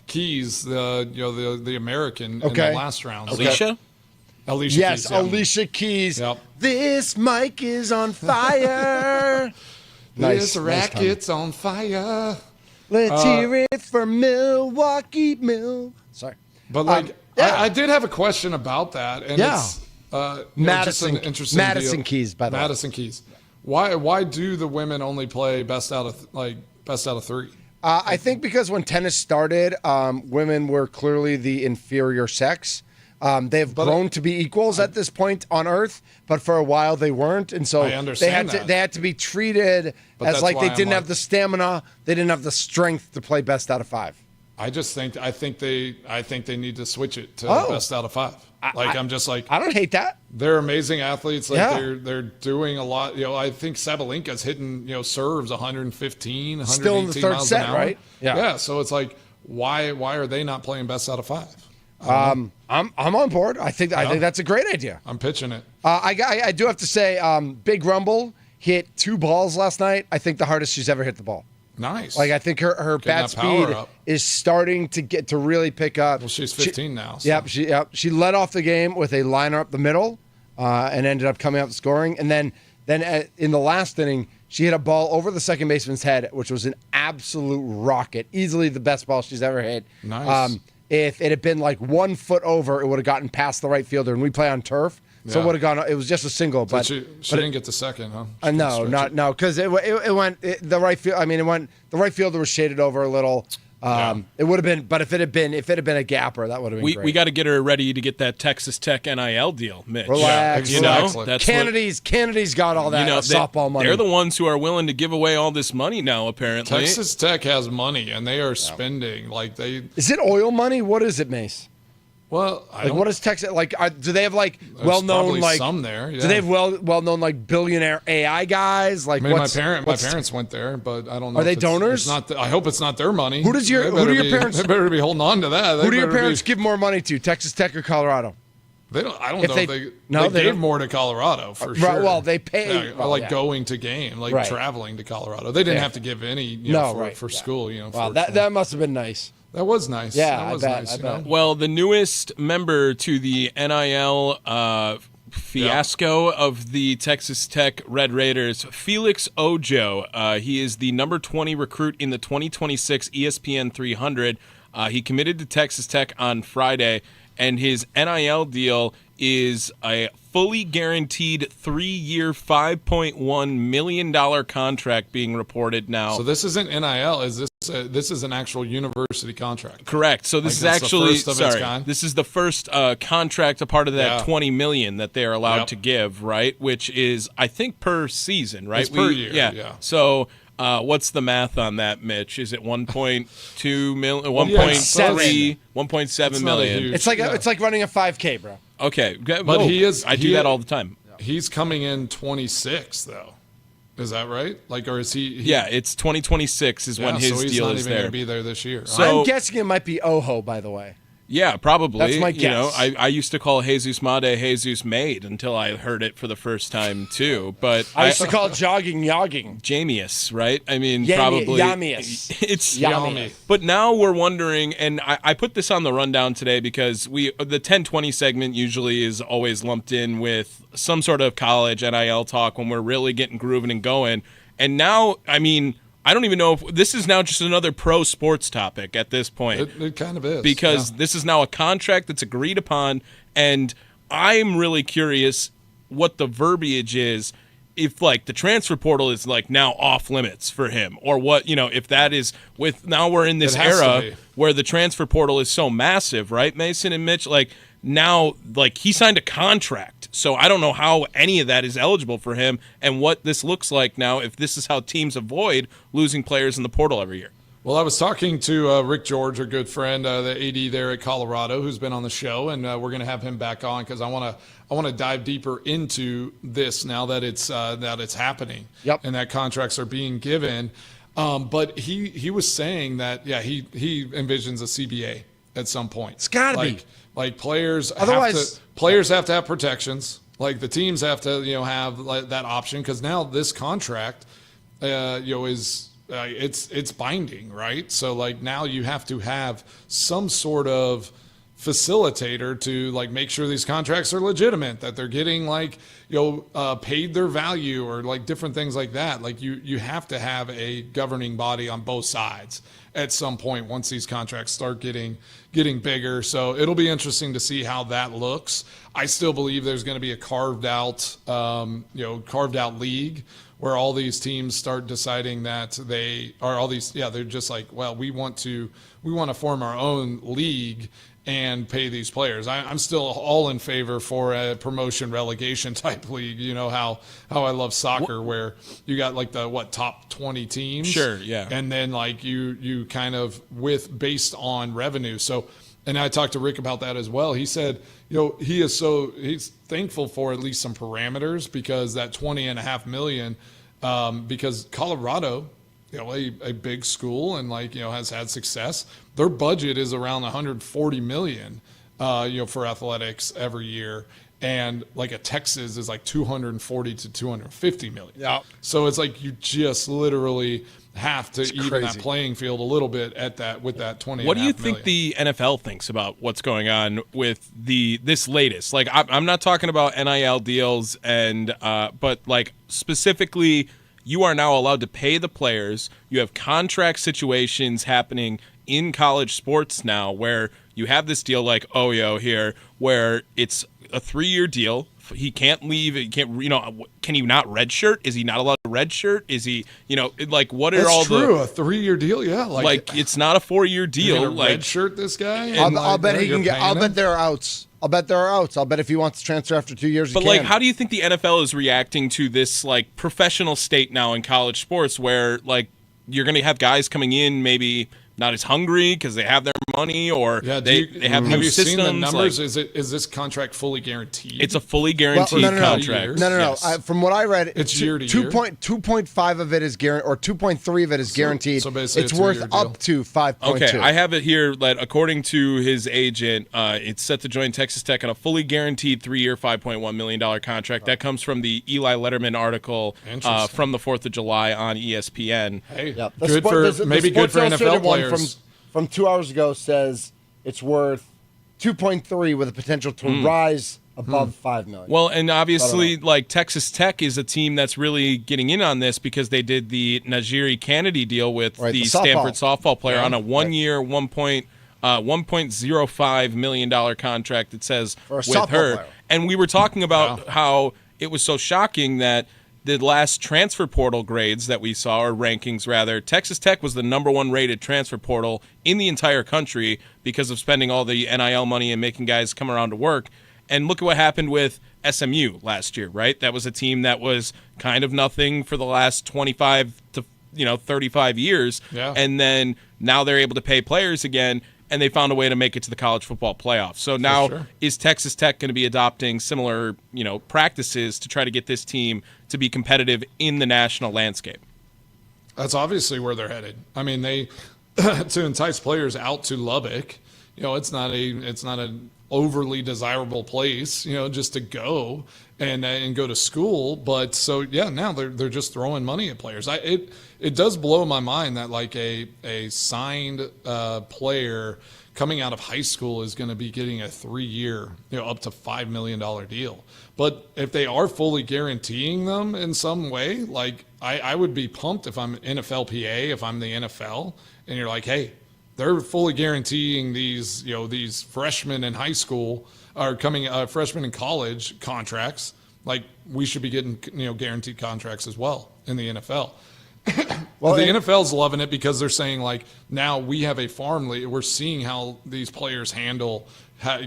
Keys, the American in the last round. Alicia Keys. Yeah. Alicia Keys. Yep. This mic is on fire. This racket's on fire. Let's hear it for Milwaukee. Sorry, but I did have a question about that, and it's Madison, just an interesting Madison deal. Keys, by the way. Madison Keys. Why do the women only play best out of three? I think because when tennis started, women were clearly the inferior sex. They've grown to be equals at this point on Earth, but for a while they weren't, and so they had to be treated as like they didn't have the stamina, they didn't have the strength to play best out of five. I think they need to switch it to best out of five. I don't hate that. They're amazing athletes. They're doing a lot. I think Sabalenka's hitting serves 115, 118 still in the third miles set, an hour. right? Yeah. So it's like, why are they not playing best out of five? I'm on board. I think that's a great idea. I'm pitching it. I do have to say, Big Rumble hit 2 balls last night. I think the hardest she's ever hit the ball. Nice. Like, I think her bat speed is starting to really pick up. Well, she's 15 now. So. She led off the game with a liner up the middle, and ended up coming up scoring. And then in the last inning, she hit a ball over the second baseman's head, which was an absolute rocket. Easily the best ball she's ever hit. Nice. If it had been like 1 foot over, it would have gotten past the right fielder, and we play on turf. So it would have gone. It was just a single, but she didn't get the second, huh? No, because it went the right field. I mean, the right fielder was shaded over a little. It would have been, but if it had been a gapper, that would have been great. We got to get her ready to get that Texas Tech NIL deal, Mitch. Relax, that's Kennedy's got all that softball money. They're the ones who are willing to give away all this money now. Apparently, Texas Tech has money, and they are spending Is it oil money? What is it, Mace? Well, what is Texas like? Do they have well-known some there? Yeah. Do they have well-known billionaire AI guys? Like, my parents went there, but I don't know. Are they donors? I hope it's not their money. Who do your parents? They better be holding on to that. Who do your parents give more money to? Texas Tech or Colorado? They don't. I don't know. They gave more to Colorado for sure. Right, well, they pay. Going to game, traveling to Colorado. They didn't have to give any. For school. Wow, that must have been nice. That was nice. Yeah, that was I bet. Well, the newest member to the NIL fiasco of the Texas Tech Red Raiders, Felix Ojo. He is the number 20 recruit in the 2026 ESPN 300. He committed to Texas Tech on Friday, and his NIL deal is a fully guaranteed 3-year, $5.1 million contract being reported now. So this isn't NIL. This is an actual university contract? Correct. So this is actually this is the first contract, a part of that $20 million that they are allowed to give, right? Which is, I think, per season, right? It's per year. Yeah. So. What's the math on that, Mitch? Is it 1.2 million, 1.3, 1.7 million? It's like running a 5K, bro. Okay, but I do that all the time. He's coming in 26, though. Is that right? Or is he? Yeah, it's 2026 is when his so he's deal not is even there. Going to be there this year. So, I'm guessing it might be Ojo, by the way. Yeah, probably. That's my guess. I used to call Jesus Made Jesus Made until I heard it for the first time too. But I used to call it jogging yogging. Jamius, right? I mean, probably Yamius. It's Yami. But now we're wondering, and I put this on the rundown today because the 10-20 segment usually is always lumped in with some sort of college NIL talk when we're really getting grooving and going. And now, I mean, I don't even know if this is now just another pro sports topic at this point. It kind of is. Because this is now a contract that's agreed upon, and I'm really curious what the verbiage is. if like the transfer portal is like now off limits for him, or what, if that is with, now we're in this era where the transfer portal is so massive, right, Mason and Mitch? Like now, like he signed a contract, so I don't know how any of that is eligible for him, and what this looks like now if this is how teams avoid losing players in the portal every year. Well, I was talking to Rick George, our good friend, the AD there at Colorado, who's been on the show, and we're going to have him back on because I want to dive deeper into this now that it's happening, and that contracts are being given. But he was saying that he envisions a CBA at some point. It's got to be like players. Otherwise, players have to have protections. Like the teams have to have like that option, because now this contract is. It's binding, right? So like now you have to have some sort of facilitator to like make sure these contracts are legitimate, that they're getting like paid their value, or like different things like that. Like you have to have a governing body on both sides at some point once these contracts start getting bigger. So it'll be interesting to see how that looks. I still believe there's going to be a carved out league, where all these teams start deciding that they're just like, well, we want to form our own league and pay these players. I'm still all in favor for a promotion relegation type league. You know how I love soccer, where you got like the top 20 teams. Sure, yeah. And then like you kind of based on revenue. So, and I talked to Rick about that as well. He said, he's thankful for at least some parameters, because that $20.5 million, because Colorado, a big school and has had success. Their budget is around $140 million, for athletics every year. And like a Texas is like $240 to $250 million. Yeah. So it's like you just literally have to even crazy. that playing field a little bit at that with that 20. What do you think the NFL thinks about what's going on with this latest? Like I'm not talking about NIL deals but like specifically, you are now allowed to pay the players. You have contract situations happening in college sports now, where you have this deal like Oyo here, where it's a 3-year deal. He can't leave. He can't. Can he not redshirt? Is he not allowed to redshirt? Is he? Like what are That's all true. the? A 3-year deal, yeah. Like it's not a 4-year deal. Like redshirt this guy. I'll bet he can get. I'll bet there are outs. I'll bet if he wants to transfer after 2 years, but like, how do you think the NFL is reacting to this like professional state now in college sports, where like you're going to have guys coming in maybe not as hungry because they have their money, or they have new systems. Seen the numbers? Like, is this contract fully guaranteed? It's a fully guaranteed contract. No. Yes. From what I read, it's year to year. 2.5 of it is guaranteed, or 2.3 of it is guaranteed. So basically, it's worth up to 5.2. Okay, I have it here that according to his agent, it's set to join Texas Tech on a fully guaranteed 3-year, $5.1 million contract. That comes from the Eli Letterman article from the 4th of July on ESPN. Hey, yep. good for NFL players. From 2 hours ago says it's worth 2.3 with a potential to rise above 5 million. Well, and obviously, like Texas Tech is a team that's really getting in on this, because they did the Najiri Kennedy deal with the Stanford softball player on a 1-year, $1.05 million contract. It says with her, player. And we were talking about how it was so shocking that the last transfer portal grades that we saw, or rankings rather, Texas Tech was the number 1 rated transfer portal in the entire country because of spending all the NIL money and making guys come around to work. And look at what happened with SMU last year, right? That was a team that was kind of nothing for the last 25 to 35 years. Yeah. And then now they're able to pay players again, and they found a way to make it to the college football playoff. So now is Texas Tech going to be adopting similar, practices to try to get this team to be competitive in the national landscape? That's obviously where they're headed. I mean, they to entice players out to Lubbock, it's not an overly desirable place, just to go and go to school. But so now they're just throwing money at players. It does blow my mind that like a signed player coming out of high school is going to be getting a 3-year, up to $5 million deal. But if they are fully guaranteeing them in some way, like I would be pumped if I'm NFLPA, if I'm the NFL, and you're like, hey, they're fully guaranteeing these freshmen in high school are coming freshmen in college contracts. like we should be getting guaranteed contracts as well in the NFL. Well, the NFL's loving it because they're saying like now we have a farm league. We're seeing how these players handle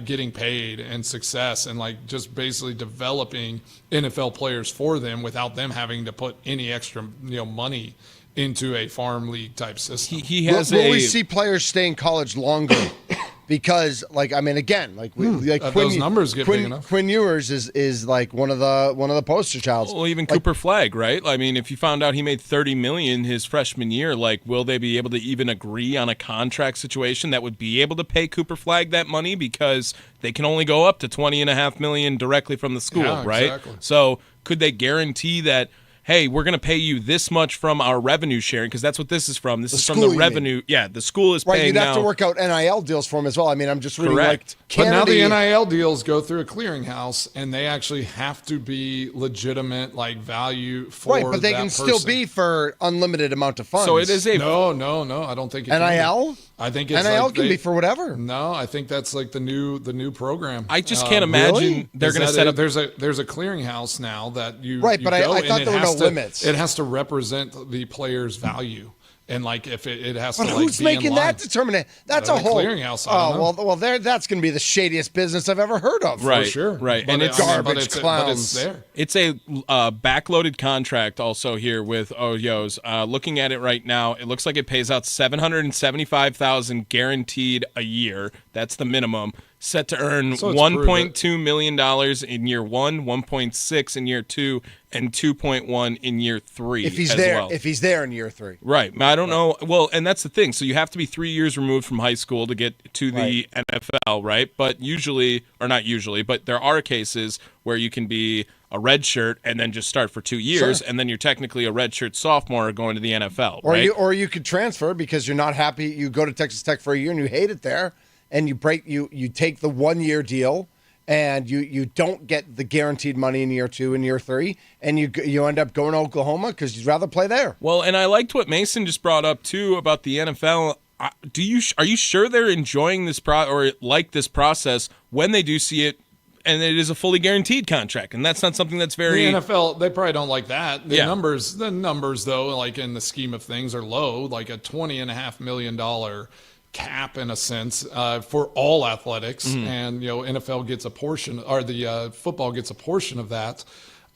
getting paid and success, and like just basically developing NFL players for them without them having to put any extra money into a farm league type system. He has. Will we see players stay in college longer? Because, those numbers get big enough. Quinn Ewers is like one of the poster childs. Well, even Cooper Flagg, right? I mean, if you found out he made $30 million his freshman year, like, will they be able to even agree on a contract situation that would be able to pay Cooper Flagg that money, because they can only go up to $20.5 million directly from the school, right? Exactly. So, could they guarantee that? Hey, we're going to pay you this much from our revenue sharing, because that's what this is from. This is from the revenue. Yeah, the school is paying. Right, you'd have now. to work out NIL deals for him as well. I mean, I'm just reading Correct. But now the NIL deals go through a clearinghouse, and they actually have to be legitimate, like value for right, but they can still be for unlimited amount of funds. So it is a no. I don't think it NIL. I think it's NIL like can be for whatever. No, I think that's like the new program. I just can't imagine really? they're going to set up. There's a clearinghouse now that you right, you but go, I thought there were no limits. It has to represent the player's value. And like if it has but to, who's be making in that determination? That's a whole clearinghouse. Well, that's going to be the shadiest business I've ever heard of. Right, for sure. Right, but and it's garbage clowns. But it's there. It's a backloaded contract also here with Oyos. Looking at it right now, it looks like it pays out $775,000 guaranteed a year. That's the minimum. Set to earn $1.2 million in year 1, 1.6 in year 2, and 2.1 in year 3. If he's there in year 3, right? I don't know. Well, and that's the thing. So you have to be 3 years removed from high school to get to the NFL, right? But usually, or not usually, but there are cases where you can be a redshirt and then just start for 2 years, and then you're technically a redshirt sophomore going to the NFL, right? Or you could transfer because you're not happy. You go to Texas Tech for a year and you hate it there. And you take the 1 year deal, and you don't get the guaranteed money in year 2 and year 3, and you end up going to Oklahoma because you'd rather play there. Well, and I liked what Mason just brought up too about the NFL. Are you sure they're enjoying this or like this process when they do see it? And it is a fully guaranteed contract, and that's not something that's very. The NFL, they probably don't like that. The numbers though, like in the scheme of things, are low. Like a $20.5 million cap in a sense for all athletics, and NFL gets a portion, or the football gets a portion of that.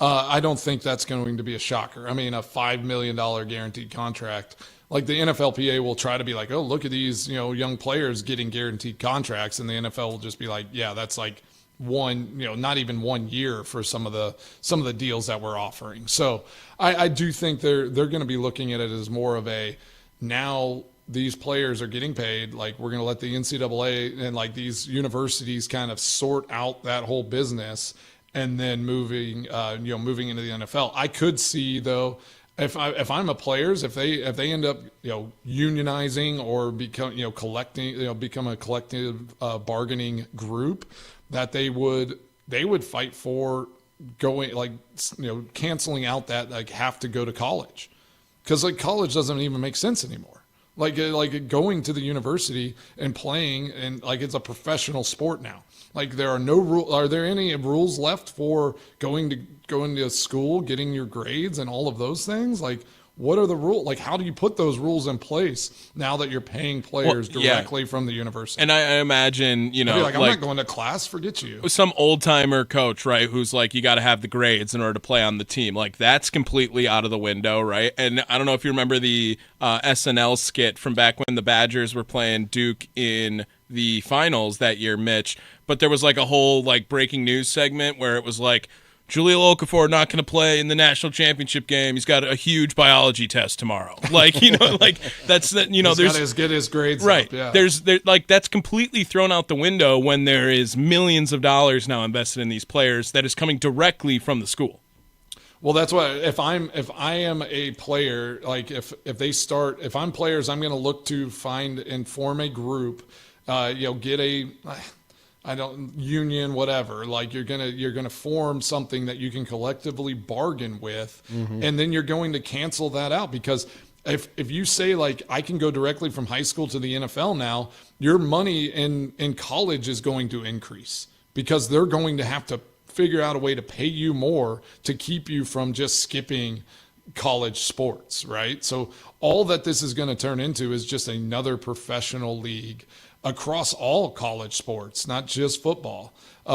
I don't think that's going to be a shocker. I mean, a $5 million guaranteed contract, like the NFLPA will try to be like, oh, look at these young players getting guaranteed contracts, and the NFL will just be like, yeah, that's like one, not even 1 year for some of the deals that we're offering. So I do think they're going to be looking at it as more of a now. These players are getting paid. Like, we're going to let the NCAA and like these universities kind of sort out that whole business, and then moving into the NFL. I could see though, if I'm a players, if they end up unionizing or become become a collective bargaining group, that they would fight for going canceling out that like have to go to college, because like college doesn't even make sense anymore. Like going to the university and playing, and like it's a professional sport now. Like there are no rules. Are there any rules left for going to school, getting your grades, and all of those things? Like, what are the rules? Like, how do you put those rules in place now that you're paying players directly from the university? And I imagine, I'm not going to class. Forget you. Some old timer coach, right? Who's like, you got to have the grades in order to play on the team. Like, that's completely out of the window, right? And I don't know if you remember the SNL skit from back when the Badgers were playing Duke in the finals that year, Mitch. But there was like a whole like breaking news segment where it was like, Jaleel Okafor not going to play in the national championship game. He's got a huge biology test tomorrow. Like, that's that. He's got to get his grades right. up. Yeah. There's that's completely thrown out the window when there is millions of dollars now invested in these players that is coming directly from the school. Well, that's why if I am a player, like if I'm players, I'm going to look to find and form a group, get a. union, whatever. Like you're gonna form something that you can collectively bargain with, and then you're going to cancel that out, because if you say like I can go directly from high school to the NFL now, your money in college is going to increase because they're going to have to figure out a way to pay you more to keep you from just skipping college sports, right? So all that this is going to turn into is just another professional league across all college sports, not just football,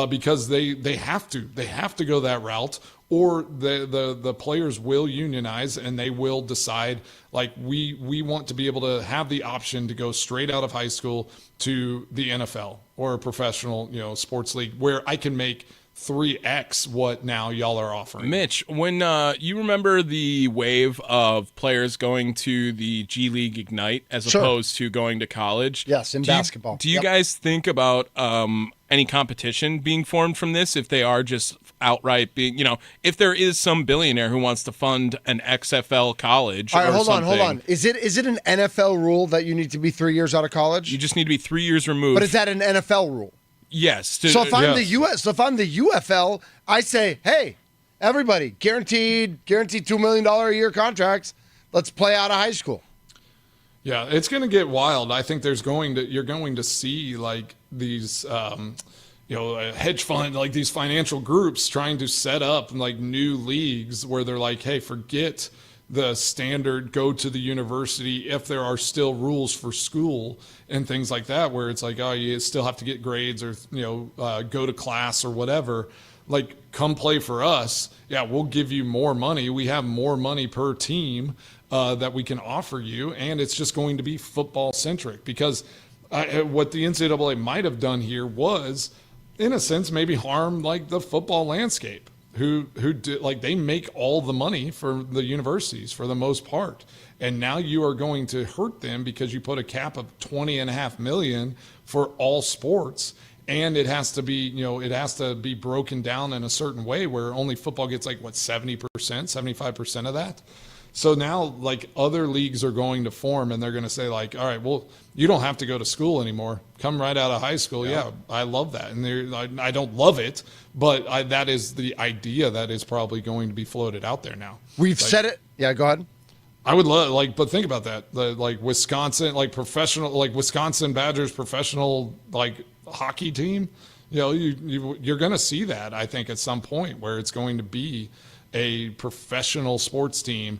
because they have to go that route, or the players will unionize and they will decide, like, we want to be able to have the option to go straight out of high school to the NFL or a professional, sports league where I can make 3x what now y'all are offering. Mitch, when you remember the wave of players going to the G League Ignite as opposed to going to college? Yes, in basketball. Do you guys think about any competition being formed from this, if they are just outright being, if there is some billionaire who wants to fund an XFL college? All right, hold on. Is it an NFL rule that you need to be 3 years out of college? You just need to be 3 years removed. But is that an NFL rule? Yes. So if I'm the UFL, I say, hey, everybody, guaranteed $2 million a year contracts. Let's play out of high school. Yeah, it's going to get wild. I think you're going to see like these, hedge fund, like these financial groups trying to set up like new leagues where they're like, hey, forget the standard, go to the university if there are still rules for school and things like that, where it's like, oh, you still have to get grades or, go to class or whatever. Like, come play for us. Yeah, we'll give you more money. We have more money per team that we can offer you. And it's just going to be football centric, because what the NCAA might have done here was, in a sense, maybe harm like the football landscape. Who do, like, they make all the money for the universities for the most part, and now you are going to hurt them because you put a cap of $20.5 million for all sports, and it has to be broken down in a certain way where only football gets 70%, 75% of that. So now, like, other leagues are going to form, and they're going to say, like, all right, well, you don't have to go to school anymore. Come right out of high school. Yeah, I love that. And I don't love it, but that is the idea that is probably going to be floated out there now. We've said it. Yeah, go ahead. I would love, but think about that. Wisconsin, Wisconsin Badgers professional, hockey team, you're going to see that, I think, at some point, where it's going to be a professional sports team,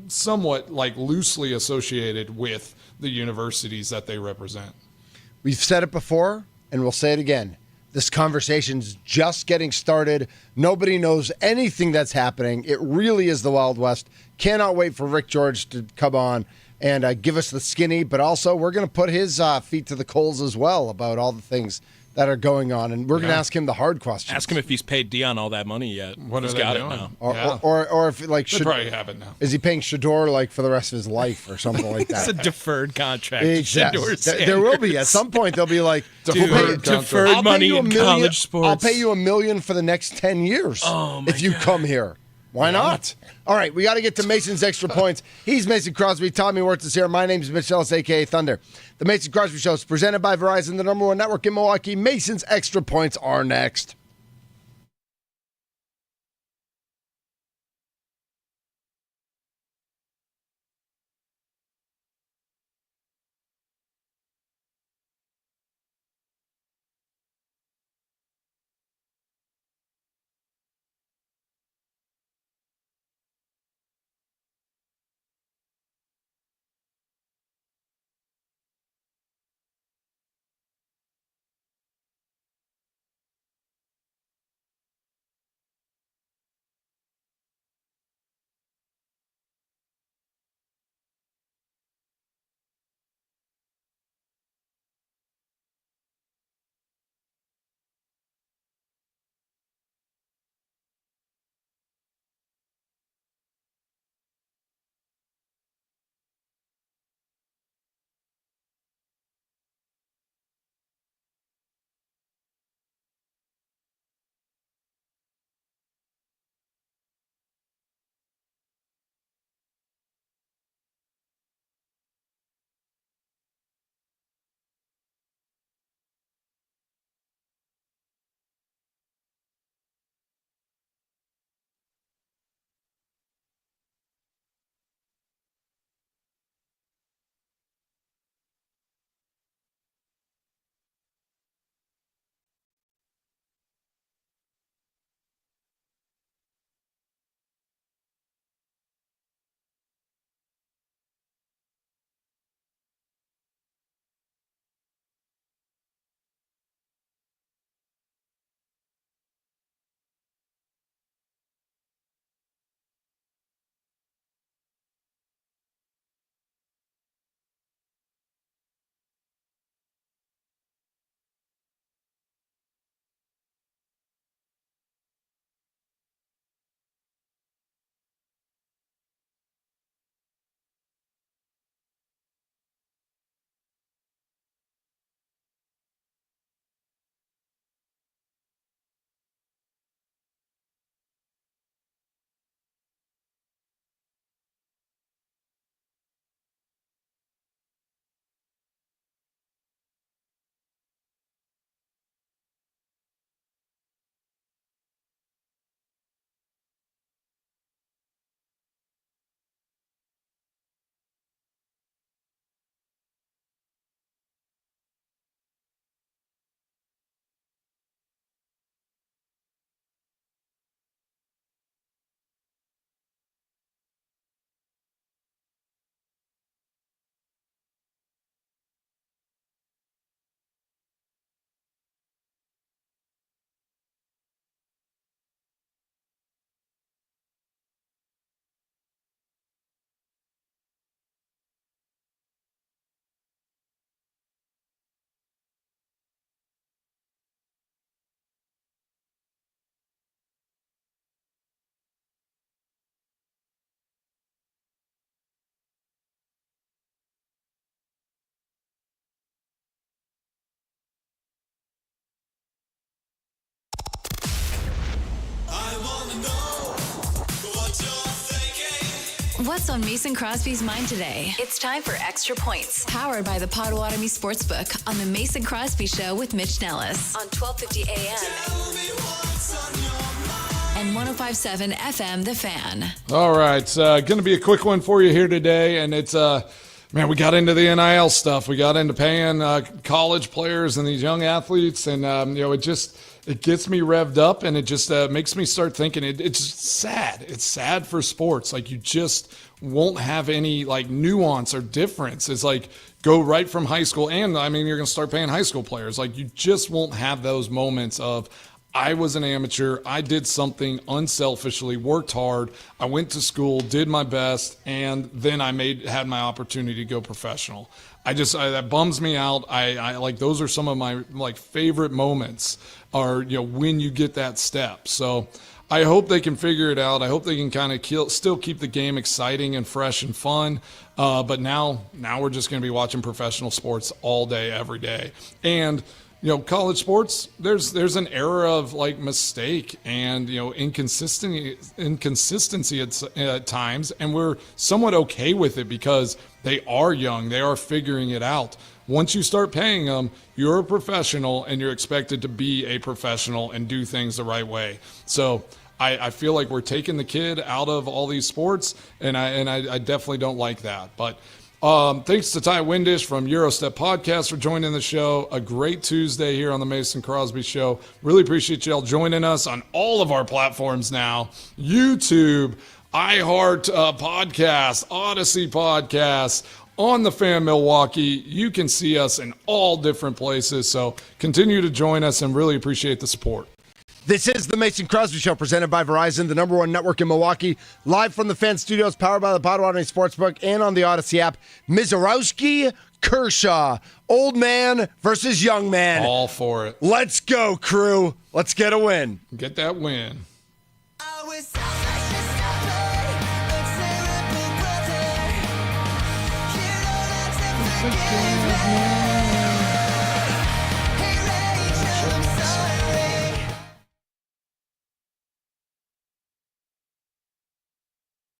somewhat loosely associated with the universities that they represent. We've said it before, and we'll say it again. This conversation's just getting started. Nobody knows anything that's happening. It really is the Wild West. Cannot wait for Rick George to come on and give us the skinny, but also we're going to put his feet to the coals as well about all the things that are going on, and we're going to ask him the hard questions. Ask him if he's paid Dion all that money yet. He's got it now. Or if they probably have it now. Is he paying Shador for the rest of his life or something like that? It's a deferred contract. Exactly. There will be at some point. They'll be like, deferred money in college sports. I'll pay you $1 million for the next 10 years if you come here. Why not? All right, we got to get to Mason's Extra Points. He's Mason Crosby. Tommy Wirtz is here. My name is Mitch Nelles, a.k.a. Thunder. The Mason Crosby Show is presented by Verizon, the #1 network in Milwaukee. Mason's Extra Points are next. What's on Mason Crosby's mind today? It's time for Extra Points, powered by the Potawatomi Sportsbook on the Mason Crosby Show with Mitch Nelles on 1250 AM and 105.7 FM, The Fan. All right, it's going to be a quick one for you here today, and it's man, we got into the NIL stuff. We got into paying college players and these young athletes, and it gets me revved up, and it just makes me start thinking. It's sad. It's sad for sports. Like, you just won't have any like nuance or difference. It's like go right from high school, and I mean, you're going to start paying high school players. Like, you just won't have those moments of, I was an amateur, I did something unselfishly, worked hard, I went to school, did my best, and then I had my opportunity to go professional. That bums me out. I like, those are some of my like favorite moments are, when you get that step. So I hope they can figure it out. I hope they can kind of still keep the game exciting and fresh and fun. But now we're just going to be watching professional sports all day, every day. And college sports, there's an era of like mistake and inconsistency at times, and we're somewhat okay with it because they are young, they are figuring it out. Once you start paying them, you're a professional and you're expected to be a professional and do things the right way. So I feel like we're taking the kid out of all these sports, and I definitely don't like that. But thanks to Ty Windish from Eurostep Podcast for joining the show. A great Tuesday here on the Mason Crosby Show. Really appreciate y'all joining us on all of our platforms now. YouTube, iHeart Podcast, Odyssey Podcast, on the Fan Milwaukee. You can see us in all different places. So continue to join us and really appreciate the support. This is the Mason Crosby Show, presented by Verizon, the #1 network in Milwaukee. Live from the Fan Studios, powered by the Potawatomi Sportsbook and on the Odyssey app. Mizorowski, Kershaw, old man versus young man. All for it. Let's go, crew. Let's get a win. Get that win. Forgive me.